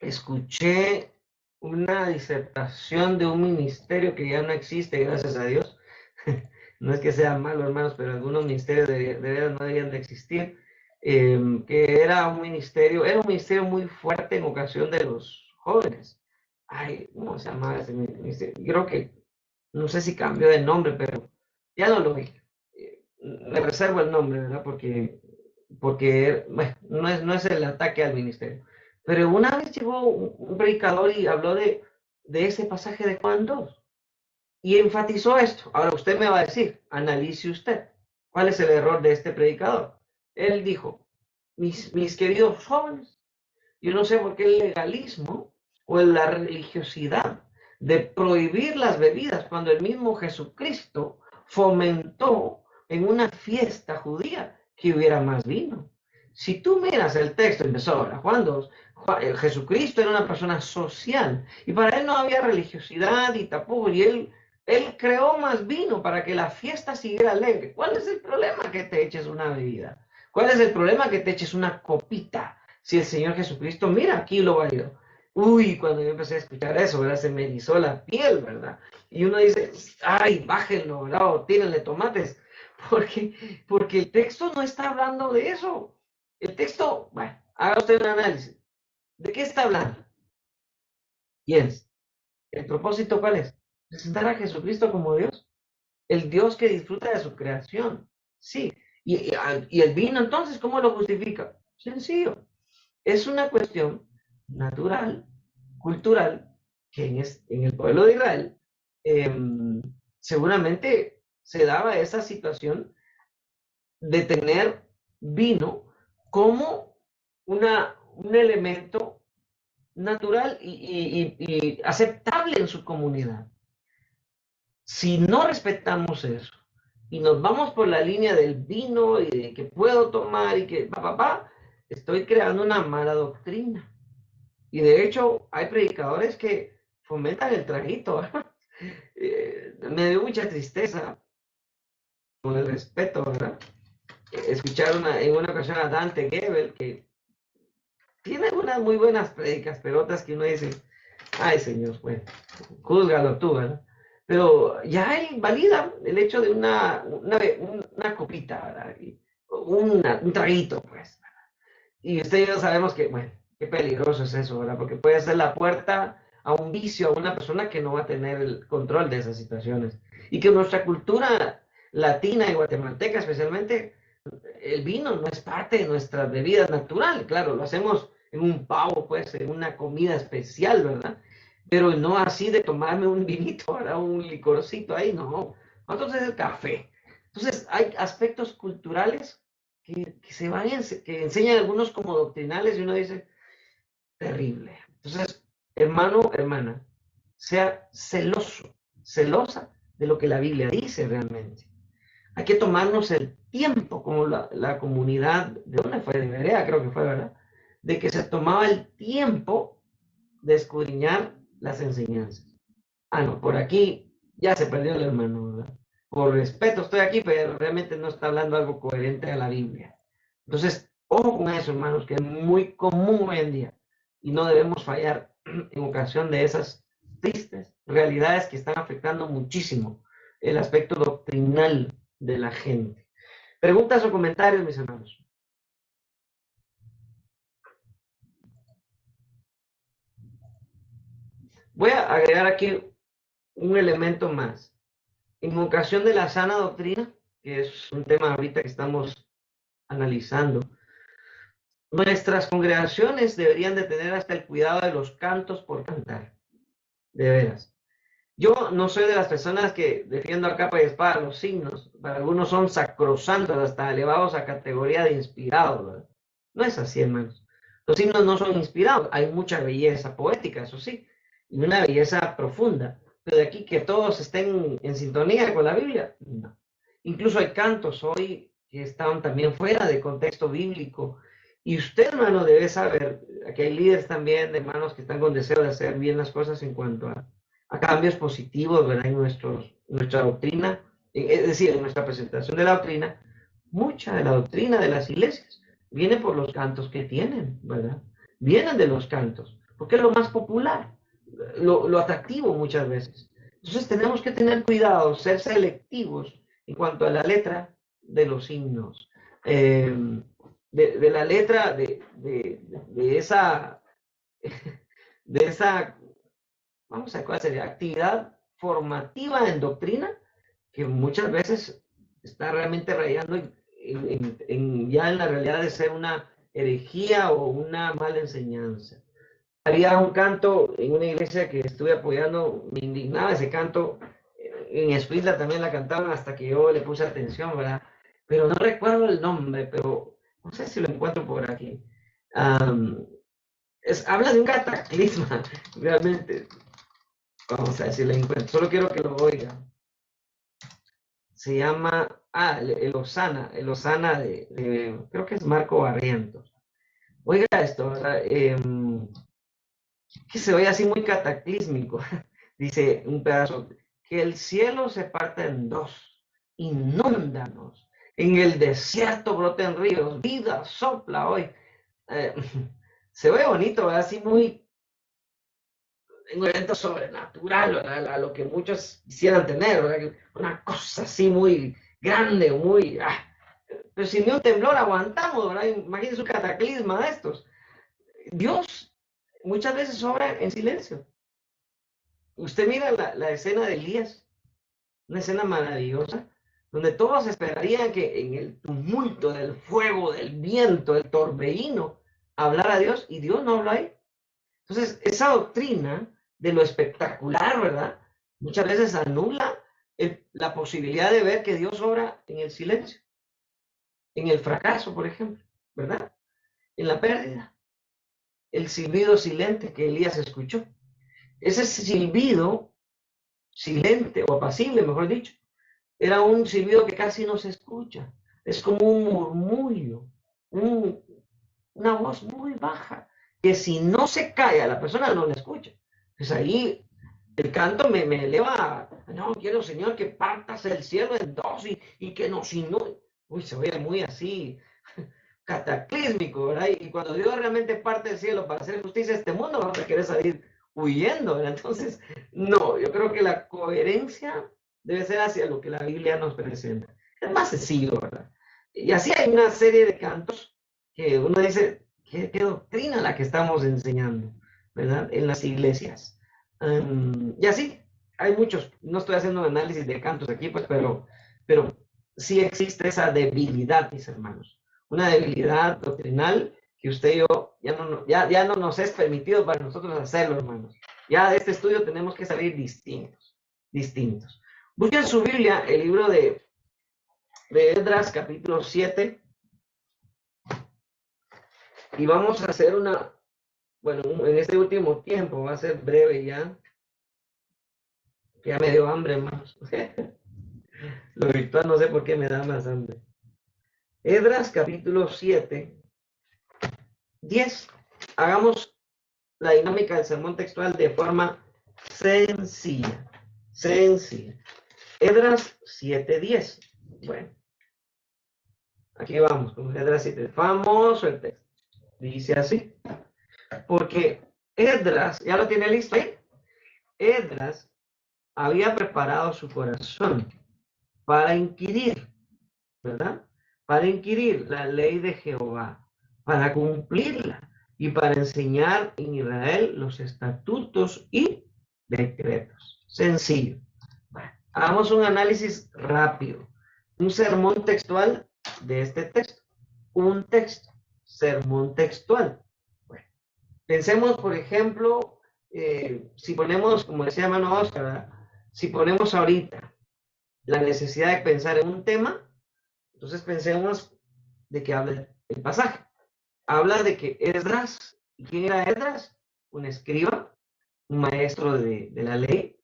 escuché una disertación de un ministerio que ya no existe, gracias a Dios. No es que sea malo, hermanos, pero algunos ministerios de veras no deberían de existir. Que era un ministerio muy fuerte en ocasión de los jóvenes. Ay, ¿cómo se llamaba ese ministerio? Creo que, no sé si cambió de nombre, pero ya no lo vi. Le reservo el nombre, ¿verdad? Porque bueno, no es el ataque al ministerio. Pero una vez llegó un predicador y habló de ese pasaje de Juan 2 y enfatizó esto. Ahora usted me va a decir, analice usted, ¿cuál es el error de este predicador? Él dijo, mis queridos jóvenes, yo no sé por qué el legalismo o la religiosidad de prohibir las bebidas cuando el mismo Jesucristo fomentó en una fiesta judía que hubiera más vino. Si tú miras el texto, empezó ahora, Jesucristo era una persona social y para él no había religiosidad y tampoco, y él creó más vino para que la fiesta siguiera alegre. ¿Cuál es el problema que te eches una bebida? ¿Cuál es el problema que te eches una copita? Si el Señor Jesucristo, mira, aquí lo validó. Uy, cuando yo empecé a escuchar eso, ¿verdad? Se me erizó la piel, ¿verdad? Y uno dice, ay, bájenlo, ¿verdad? O tírenle tomates. Porque el texto no está hablando de eso. El texto, bueno, haga usted un análisis. ¿De qué está hablando? ¿Quién es? ¿El propósito cuál es? Presentar a Jesucristo como Dios. El Dios que disfruta de su creación. Sí. Y el vino, entonces, ¿cómo lo justifica? Sencillo. Es una cuestión natural, cultural, que en el pueblo de Israel seguramente se daba esa situación de tener vino como un elemento natural y aceptable en su comunidad. Si no respetamos eso y nos vamos por la línea del vino y de que puedo tomar y que estoy creando una mala doctrina. Y de hecho, hay predicadores que fomentan el traguito. Me dio mucha tristeza, con el respeto, ¿verdad? Escuchar en una ocasión a Dante Gebel, que tiene unas muy buenas predicas, pero otras que uno dice, ay Señor, bueno, júzgalo tú, ¿verdad? pero ya invalida el hecho de una copita, ¿verdad? Y un traguito, pues. Y usted y yo sabemos que, bueno, qué peligroso es eso, ¿verdad? Porque puede ser la puerta a un vicio, a una persona que no va a tener el control de esas situaciones. Y que nuestra cultura latina y guatemalteca especialmente, el vino no es parte de nuestra bebida natural. Claro, lo hacemos en un pavo, pues, en una comida especial, ¿verdad? Pero no así de tomarme un vinito, ¿verdad? Un licorcito ahí, no. Nosotros es el café. Entonces, hay aspectos culturales que se van, que enseñan algunos como doctrinales y uno dice, terrible. Entonces, hermano, hermana, sea celoso, celosa de lo que la Biblia dice realmente. Hay que tomarnos el tiempo, como la comunidad, ¿de dónde fue? De Berea, creo que fue, ¿verdad? De que se tomaba el tiempo de escudriñar las enseñanzas. Ah, no, por aquí ya se perdió el hermano, ¿verdad? Por respeto estoy aquí, pero realmente no está hablando algo coherente a la Biblia. Entonces, ojo con eso, hermanos, que es muy común hoy en día y no debemos fallar en ocasión de esas tristes realidades que están afectando muchísimo el aspecto doctrinal de la gente. Preguntas o comentarios, mis hermanos. Voy a agregar aquí un elemento más. En ocasión de la sana doctrina, que es un tema ahorita que estamos analizando, nuestras congregaciones deberían de tener hasta el cuidado de los cantos por cantar, de veras. Yo no soy de las personas que defiendo a capa y espada los signos, para algunos son sacrosantos, hasta elevados a categoría de inspirados, ¿verdad? No es así, hermanos. Los signos no son inspirados, hay mucha belleza poética, eso sí, y una belleza profunda, pero de aquí que todos estén en sintonía con la Biblia, no. Incluso hay cantos hoy que están también fuera de contexto bíblico, y usted, hermano, debe saber, aquí hay líderes también, de hermanos que están con deseo de hacer bien las cosas en cuanto a cambios positivos, ¿verdad? En nuestra doctrina, es decir, en nuestra presentación de la doctrina, mucha de la doctrina de las iglesias viene por los cantos que tienen, ¿verdad? Vienen de los cantos, porque es lo más popular, lo atractivo muchas veces. Entonces tenemos que tener cuidado, ser selectivos en cuanto a la letra de los himnos, de la letra de esa, de esa, vamos a ver cuál sería, actividad formativa en doctrina, que muchas veces está realmente rayando ya en la realidad de ser una herejía o una mala enseñanza. Había un canto en una iglesia que estuve apoyando, me indignaba ese canto, en Escuintla también la cantaban hasta que yo le puse atención, ¿verdad? Pero no recuerdo el nombre, pero no sé si lo encuentro por aquí. Habla de un cataclisma, realmente. Vamos a ver si lo encuentro. Solo quiero que lo oigan. Se llama, el Osana creo que es Marco Barrientos. Oiga esto, ¿verdad? Que se oye así muy cataclísmico. Dice un pedazo, que el cielo se parte en dos, inúndanos, en el desierto broten ríos, vida sopla hoy. Se ve bonito, ¿verdad? Así muy, un evento sobrenatural, ¿verdad? A lo que muchos quisieran tener, ¿verdad? Una cosa así muy grande, muy... pero si ni un temblor aguantamos, ¿verdad? Imagínense un cataclisma de estos. Dios muchas veces obra en silencio. Usted mira la escena de Elías, una escena maravillosa, donde todos esperarían que en el tumulto del fuego, del viento, del torbellino, hablara Dios, y Dios no habló ahí. Entonces, esa doctrina de lo espectacular, ¿verdad? Muchas veces anula la posibilidad de ver que Dios obra en el silencio, en el fracaso, por ejemplo, ¿verdad? En la pérdida. El silbido silente que Elías escuchó. Ese silbido silente o apacible, mejor dicho, era un silbido que casi no se escucha. Es como un murmullo, una voz muy baja, que si no se calla, la persona no la escucha. Pues ahí el canto me eleva, no, quiero, Señor, que partas el cielo en dos y que nos inunde. Uy, se oye muy así, cataclísmico, ¿verdad? Y cuando Dios realmente parte el cielo para hacer justicia a este mundo, vamos a querer salir huyendo, ¿verdad? Entonces, no, yo creo que la coherencia debe ser hacia lo que la Biblia nos presenta. Es más sencillo, ¿verdad? Y así hay una serie de cantos que uno dice, ¿qué doctrina la que estamos enseñando, ¿verdad? En las iglesias. Y así, hay muchos, no estoy haciendo un análisis de cantos aquí, pues, pero sí existe esa debilidad, mis hermanos. Una debilidad doctrinal que usted y yo ya no nos es permitido para nosotros hacerlo, hermanos. Ya de este estudio tenemos que salir distintos. Busquen su Biblia, el libro de Esdras, capítulo 7. Y vamos a hacer bueno, en este último tiempo, va a ser breve ya. Ya me dio hambre, hermanos. Lo virtual no sé por qué me da más hambre. Esdras, capítulo 7, 10. Hagamos la dinámica del sermón textual de forma sencilla. Esdras 7:10. Bueno, aquí vamos con Esdras 7. Famoso el texto. Dice así. Porque Esdras, ¿ya lo tiene listo ahí? Esdras había preparado su corazón para inquirir, ¿verdad? Para inquirir la ley de Jehová, para cumplirla y para enseñar en Israel los estatutos y decretos. Sencillo. Bueno, hagamos un análisis rápido. Un sermón textual de este texto. Un texto. Sermón textual. Bueno, pensemos, por ejemplo, si ponemos, como decía hermano Oscar, ¿verdad? Si ponemos ahorita la necesidad de pensar en un tema, entonces pensemos de qué habla el pasaje. Habla de que Esdras, ¿y quién era Esdras? Un escriba, un maestro de la ley.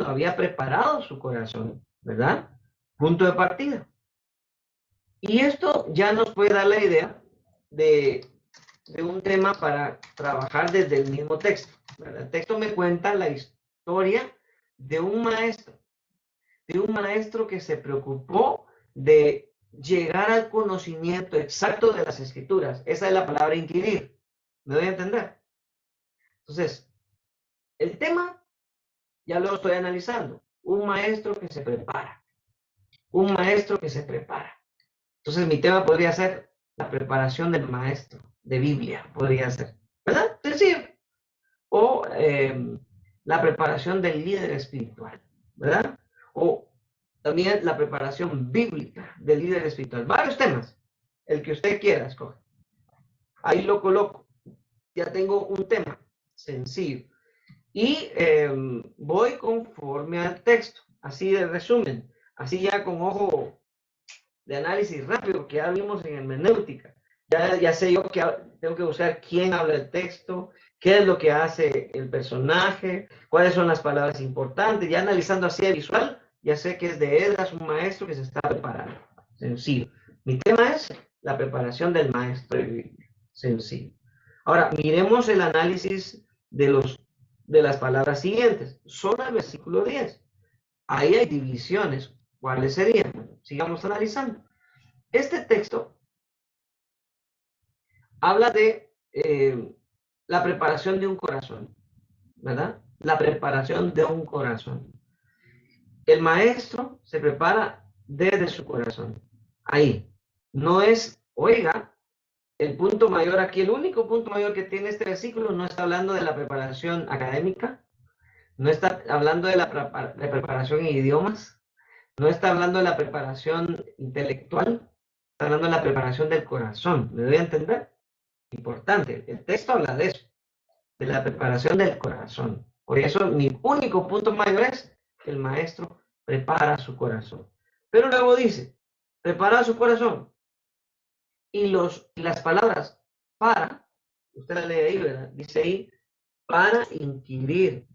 Había preparado su corazón, ¿verdad? Punto de partida. Y esto ya nos puede dar la idea de un tema para trabajar desde el mismo texto, ¿verdad? El texto me cuenta la historia de un maestro que se preocupó de llegar al conocimiento exacto de las escrituras. Esa es la palabra inquirir. ¿Me doy a entender? Entonces, el tema ya lo estoy analizando. Un maestro que se prepara. Un maestro que se prepara. Entonces, mi tema podría ser la preparación del maestro de Biblia. Podría ser. ¿Verdad? Sencillo. O la preparación del líder espiritual. ¿Verdad? O también la preparación bíblica del líder espiritual. Varios temas. El que usted quiera escoger. Ahí lo coloco. Ya tengo un tema sencillo. Y voy conforme al texto. Así de resumen. Así ya con ojo de análisis rápido que ya vimos en hermenéutica. Ya sé yo que tengo que buscar quién habla el texto, qué es lo que hace el personaje, cuáles son las palabras importantes. Ya analizando así de visual, ya sé que es de Esdras, un maestro que se está preparando. Sencillo. Mi tema es la preparación del maestro de Biblia. Sencillo. Ahora, miremos el análisis de las palabras siguientes. Solo el versículo 10. Ahí hay divisiones. ¿Cuáles serían? Sigamos analizando. Este texto habla de la preparación de un corazón, ¿verdad? La preparación de un corazón. El maestro se prepara desde su corazón. Ahí. No es, oiga, el punto mayor aquí, el único punto mayor que tiene este versículo no está hablando de la preparación académica, no está hablando de la preparación en idiomas, no está hablando de la preparación intelectual, está hablando de la preparación del corazón. ¿Me doy a entender? Importante. El texto habla de eso, de la preparación del corazón. Por eso mi único punto mayor es que el maestro prepara su corazón. Pero luego dice, prepara su corazón. Y las palabras para, usted la lee ahí, ¿verdad? Dice ahí, para inquirir,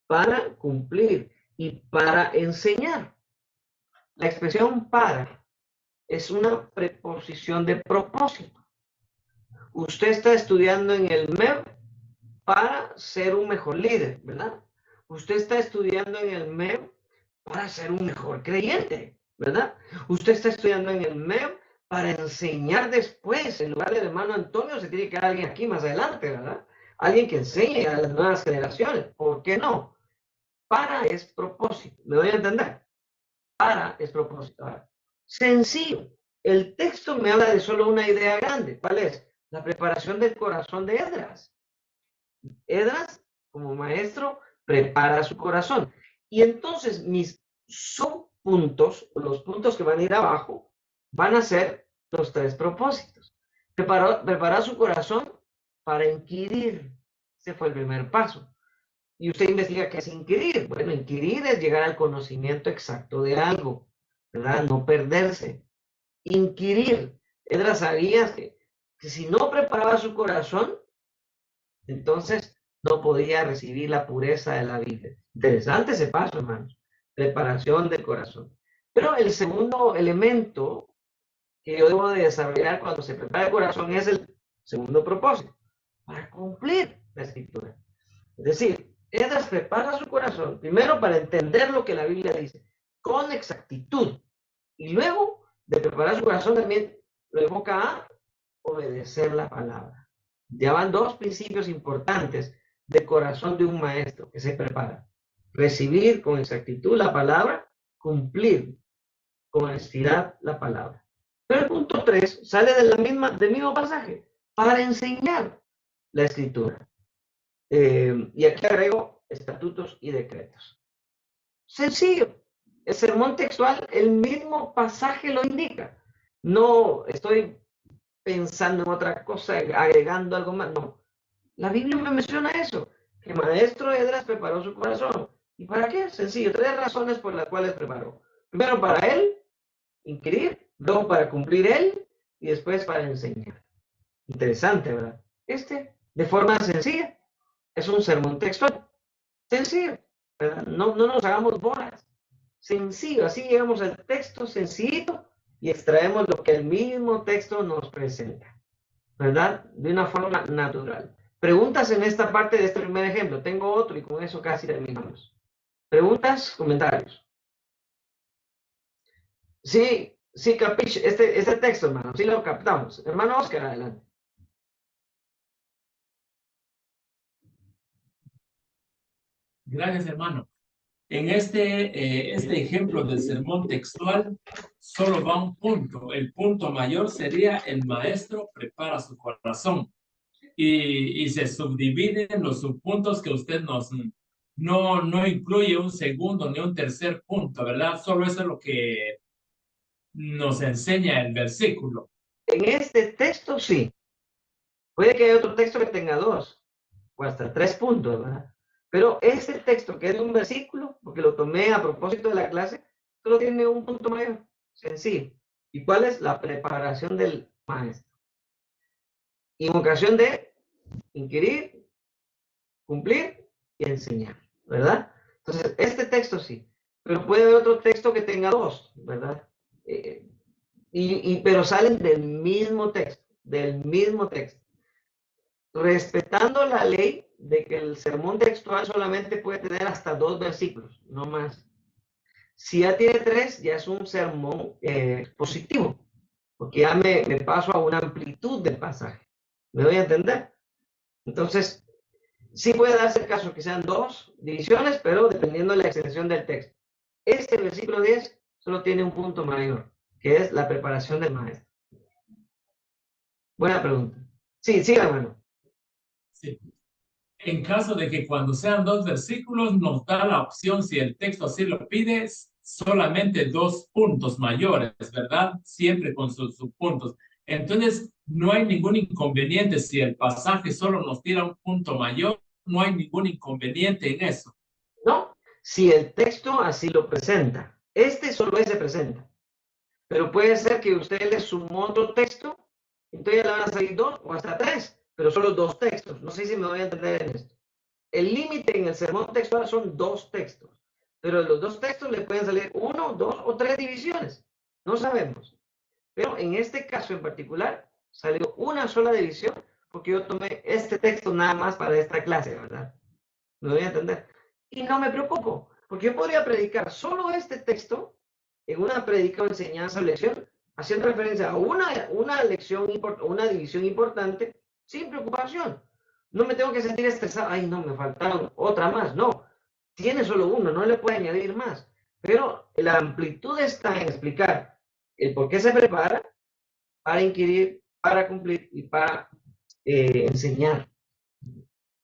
para cumplir y para enseñar. La expresión para es una preposición de propósito. Usted está estudiando en el MEV para ser un mejor líder, ¿verdad? Usted está estudiando en el MEV para ser un mejor creyente, ¿verdad? Usted está estudiando en el MEV para enseñar después. En lugar del hermano Antonio, se tiene que dar alguien aquí más adelante, ¿verdad? alguien que enseñe a las nuevas generaciones. ¿Por qué no? Para es propósito. ¿Me doy a entender? Para es propósito. Ahora, sencillo. El texto me habla de solo una idea grande. ¿Cuál es? La preparación del corazón de Esdras. Esdras, como maestro, prepara su corazón. Y entonces mis subpuntos, los puntos que van a ir abajo, van a ser los 3 propósitos. Preparar su corazón para inquirir. Ese fue el primer paso. Y usted investiga qué es inquirir. Bueno, inquirir es llegar al conocimiento exacto de algo, ¿verdad? No perderse. Inquirir. Esdras sabía que si no preparaba su corazón, entonces no podía recibir la pureza de la Biblia. Interesante ese paso, hermanos. Preparación del corazón. Pero el segundo elemento que yo debo de desarrollar cuando se prepara el corazón es el segundo propósito, para cumplir la escritura. Es decir, Esdras prepara su corazón primero para entender lo que la Biblia dice con exactitud, y luego de preparar su corazón también lo enfoca a obedecer la palabra. Ya van 2 principios importantes del corazón de un maestro que se prepara: recibir con exactitud la palabra, cumplir con honestidad la palabra. Pero el punto 3 sale del mismo pasaje, para enseñar la escritura. Y aquí agrego estatutos y decretos. Sencillo. El sermón textual, el mismo pasaje lo indica. No estoy pensando en otra cosa, agregando algo más. No. La Biblia me menciona eso, que maestro Esdras preparó su corazón. ¿Y para qué? Sencillo. 3 razones por las cuales preparó. Primero, para él inquirir, luego para cumplir él y después para enseñar. Interesante, ¿verdad? De forma sencilla, es un sermón textual. Sencillo, ¿verdad? No nos hagamos bolas. Sencillo, así llegamos al texto sencillito y extraemos lo que el mismo texto nos presenta, ¿verdad? De una forma natural. Preguntas en esta parte de este primer ejemplo. Tengo otro y con eso casi terminamos. Preguntas, comentarios. Sí, sí, capiche, este texto, hermano, sí lo captamos. Hermano Oscar, adelante. Gracias, hermano. En este ejemplo del sermón textual, solo va un punto. El punto mayor sería: el maestro prepara su corazón. Y se subdividen los subpuntos que usted no incluye un segundo ni un tercer punto, ¿verdad? Solo eso es lo que nos enseña el versículo. En este texto sí. Puede que haya otro texto que tenga 2 o hasta 3 puntos, ¿verdad? Pero este texto, que es un versículo, porque lo tomé a propósito de la clase, solo tiene un punto mayor, sencillo. ¿Y cuál es? La preparación del maestro. Invocación de inquirir, cumplir y enseñar, ¿verdad? Entonces, este texto sí. Pero puede haber otro texto que tenga 2, ¿verdad? Pero salen del mismo texto. Respetando la ley de que el sermón textual solamente puede tener hasta 2 versículos, no más. Si ya tiene 3, ya es un sermón expositivo, porque ya me paso a una amplitud del pasaje. ¿Me doy a entender? Entonces, sí puede darse el caso que sean 2 divisiones, pero dependiendo de la extensión del texto. Este versículo 10 solo tiene un punto mayor, que es la preparación del maestro. Buena pregunta. Sí, sí, hermano. Sí. En caso de que cuando sean 2 versículos, nos da la opción, si el texto así lo pide, solamente 2 puntos mayores, ¿verdad? Siempre con sus subpuntos. Entonces, no hay ningún inconveniente si el pasaje solo nos tira un punto mayor, no hay ningún inconveniente en eso. No, si el texto así lo presenta. Solo se presenta. Pero puede ser que usted le sumó otro texto, entonces ya le van a salir 2 o hasta 3, pero solo 2 textos. No sé si me voy a entender en esto. El límite en el sermón textual son 2 textos, pero de los 2 textos le pueden salir 1, 2 o 3 divisiones. No sabemos. Pero en este caso en particular, salió una sola división, porque yo tomé este texto nada más para esta clase, ¿verdad? ¿Me voy a entender? Y no me preocupo, porque yo podría predicar solo este texto en una predica o enseñanza o lección, haciendo referencia a una lección, una división importante, sin preocupación. No me tengo que sentir estresado. Ay, no, me faltaron otra más. No, tiene solo uno, no le puede añadir más. Pero la amplitud está en explicar el por qué se prepara para inquirir, para cumplir y para enseñar.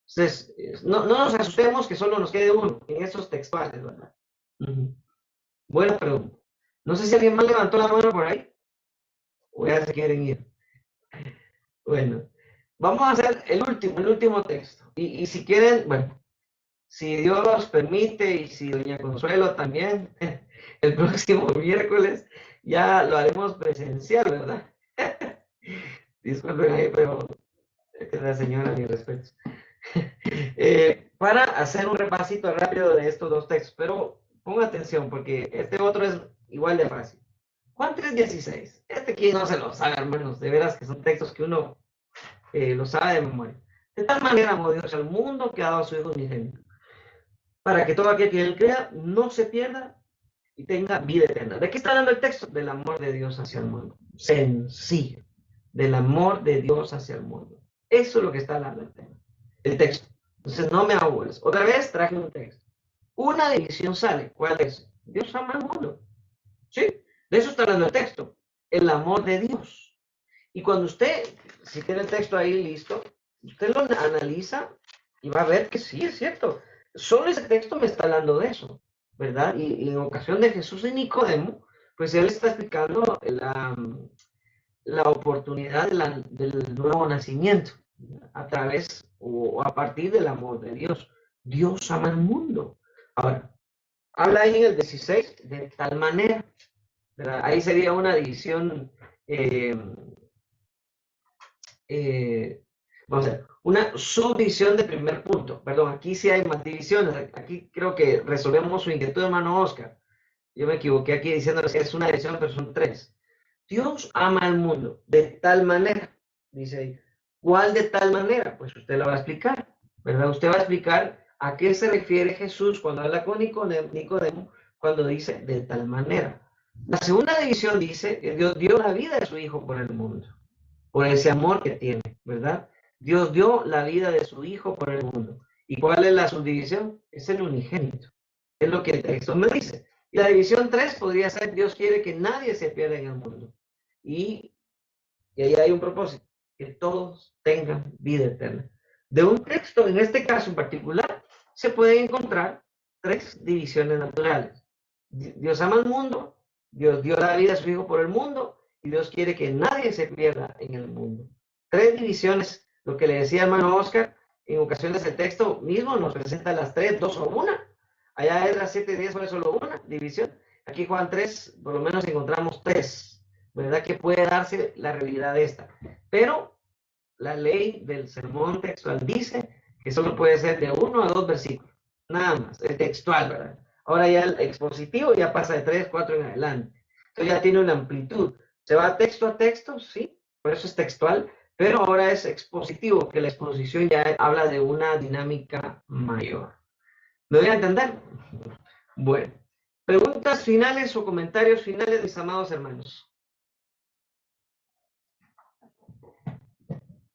Entonces, no nos asustemos que solo nos quede uno en esos textuales, ¿verdad? Buena pregunta. No sé si alguien más levantó la mano por ahí o ya se quieren ir. Bueno, vamos a hacer el último texto. Y si quieren, bueno, si Dios los permite y si doña Consuelo también, el próximo miércoles ya lo haremos presencial, ¿verdad? Disculpen ahí, pero la señora, mi respeto. Para hacer un repasito rápido de estos dos textos, pero ponga atención porque este otro es igual de fácil. Juan 3:16. Este aquí no se lo sabe, hermanos, de veras que son textos que uno lo sabe de memoria. De tal manera amó Dios al mundo que ha dado a su Hijo unigénito, para que todo aquel que él crea no se pierda y tenga vida eterna. ¿De qué está hablando el texto? Del amor de Dios hacia el mundo. Sencillo. Del amor de Dios hacia el mundo. Eso es lo que está hablando el texto. Entonces no me aburres. Otra vez traje un texto. Una división sale. ¿Cuál es? Dios ama al mundo. ¿Sí? De eso está hablando el texto. El amor de Dios. Y cuando usted, si tiene el texto ahí listo, usted lo analiza y va a ver que sí, es cierto. Solo ese texto me está hablando de eso, ¿verdad? Y en ocasión de Jesús y Nicodemo, pues él está explicando la oportunidad del nuevo nacimiento a través o a partir del amor de Dios. Dios ama al mundo. Ahora, habla ahí en el 16 de tal manera, ¿verdad? Ahí sería una división, vamos a ver, una subdivisión de primer punto. Perdón, aquí sí hay más divisiones. Aquí creo que resolvemos su inquietud, hermano Oscar. Yo me equivoqué aquí diciéndoles que es una división, pero son tres. Dios ama al mundo de tal manera, dice ahí. ¿Cuál de tal manera? Pues usted lo va a explicar, ¿verdad? Usted va a explicar a qué se refiere Jesús cuando habla con Nicodemo, cuando dice de tal manera. La segunda división dice que Dios dio la vida de su Hijo por el mundo, por ese amor que tiene, ¿verdad? Dios dio la vida de su Hijo por el mundo. ¿Y cuál es la subdivisión? Es el unigénito. Es lo que el texto me dice. Y la división 3 podría ser: Dios quiere que nadie se pierda en el mundo. Y ahí hay un propósito, que todos tengan vida eterna. De un texto, en este caso en particular, se pueden encontrar tres divisiones naturales. Dios ama al mundo, Dios dio la vida a su Hijo por el mundo, y Dios quiere que nadie se pierda en el mundo. Tres divisiones, lo que le decía hermano Oscar, en ocasiones el texto mismo nos presenta las tres, dos o una. Allá es las 7:10, fue solo una división. Aquí Juan 3, por lo menos encontramos tres, ¿verdad? Que puede darse la realidad de esta. Pero la ley del sermón textual dice que solo puede ser de 1 a 2 versículos. Nada más, es textual, ¿verdad? Ahora ya el expositivo ya pasa de 3, 4 en adelante. Entonces ya tiene una amplitud. Se va texto a texto, sí, por eso es textual, pero ahora es expositivo, que la exposición ya habla de una dinámica mayor. ¿Me voy a entender? Bueno, preguntas finales o comentarios finales, mis amados hermanos.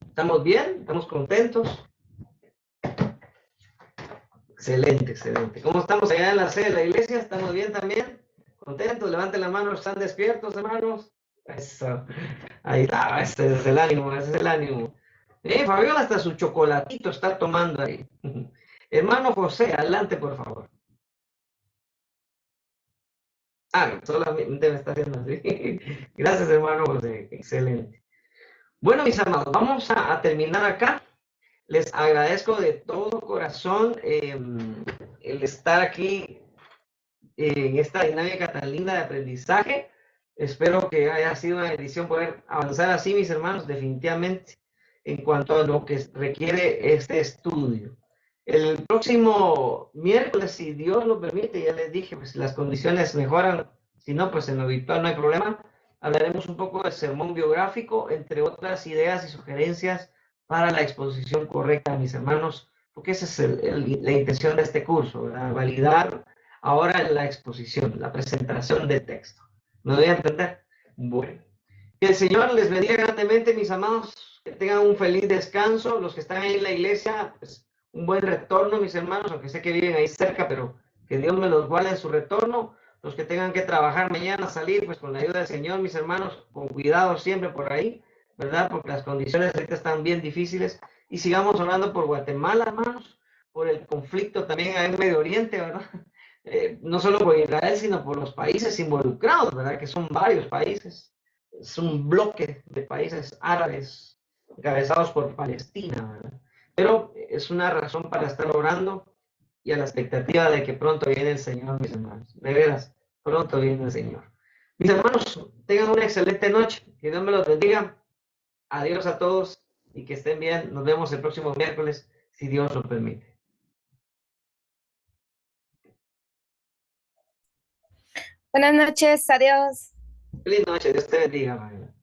¿Estamos bien? ¿Estamos contentos? Excelente, excelente. ¿Cómo estamos allá en la sede de la iglesia? ¿Estamos bien también? ¿Contentos? Levanten la mano, ¿están despiertos, hermanos? Eso. Ahí está, ese es el ánimo, ese es el ánimo. Fabiola hasta su chocolatito está tomando ahí. Hermano José, adelante, por favor. Ah, solamente me está haciendo así. Gracias, hermano José. Excelente. Bueno, mis amados, vamos a terminar acá. Les agradezco de todo corazón el estar aquí en esta dinámica tan linda de aprendizaje. Espero que haya sido una bendición poder avanzar así, mis hermanos, definitivamente, en cuanto a lo que requiere este estudio. El próximo miércoles, si Dios lo permite, ya les dije, pues las condiciones mejoran, si no, pues en lo virtual no hay problema. Hablaremos un poco del sermón biográfico, entre otras ideas y sugerencias para la exposición correcta, mis hermanos, porque esa es la intención de este curso, ¿verdad? Validar ahora la exposición, la presentación del texto. ¿Me doy a entender? Bueno. Que el Señor les bendiga grandemente, mis amados. Que tengan un feliz descanso. Los que están ahí en la iglesia, pues un buen retorno, mis hermanos, aunque sé que viven ahí cerca, pero que Dios me los guarde en su retorno. Los que tengan que trabajar mañana, salir, pues con la ayuda del Señor, mis hermanos, con cuidado siempre por ahí, ¿verdad? Porque las condiciones ahorita están bien difíciles. Y sigamos orando por Guatemala, hermanos, por el conflicto también en Medio Oriente, ¿verdad? No solo por Israel, sino por los países involucrados, ¿verdad? Que son varios países. Es un bloque de países árabes encabezados por Palestina, ¿verdad? Pero es una razón para estar orando y a la expectativa de que pronto viene el Señor, mis hermanos. De veras, pronto viene el Señor. Mis hermanos, tengan una excelente noche. Que Dios me los bendiga. Adiós a todos y que estén bien. Nos vemos el próximo miércoles, si Dios lo permite. Buenas noches, adiós. Feliz noche, Dios te bendiga, Magdalena.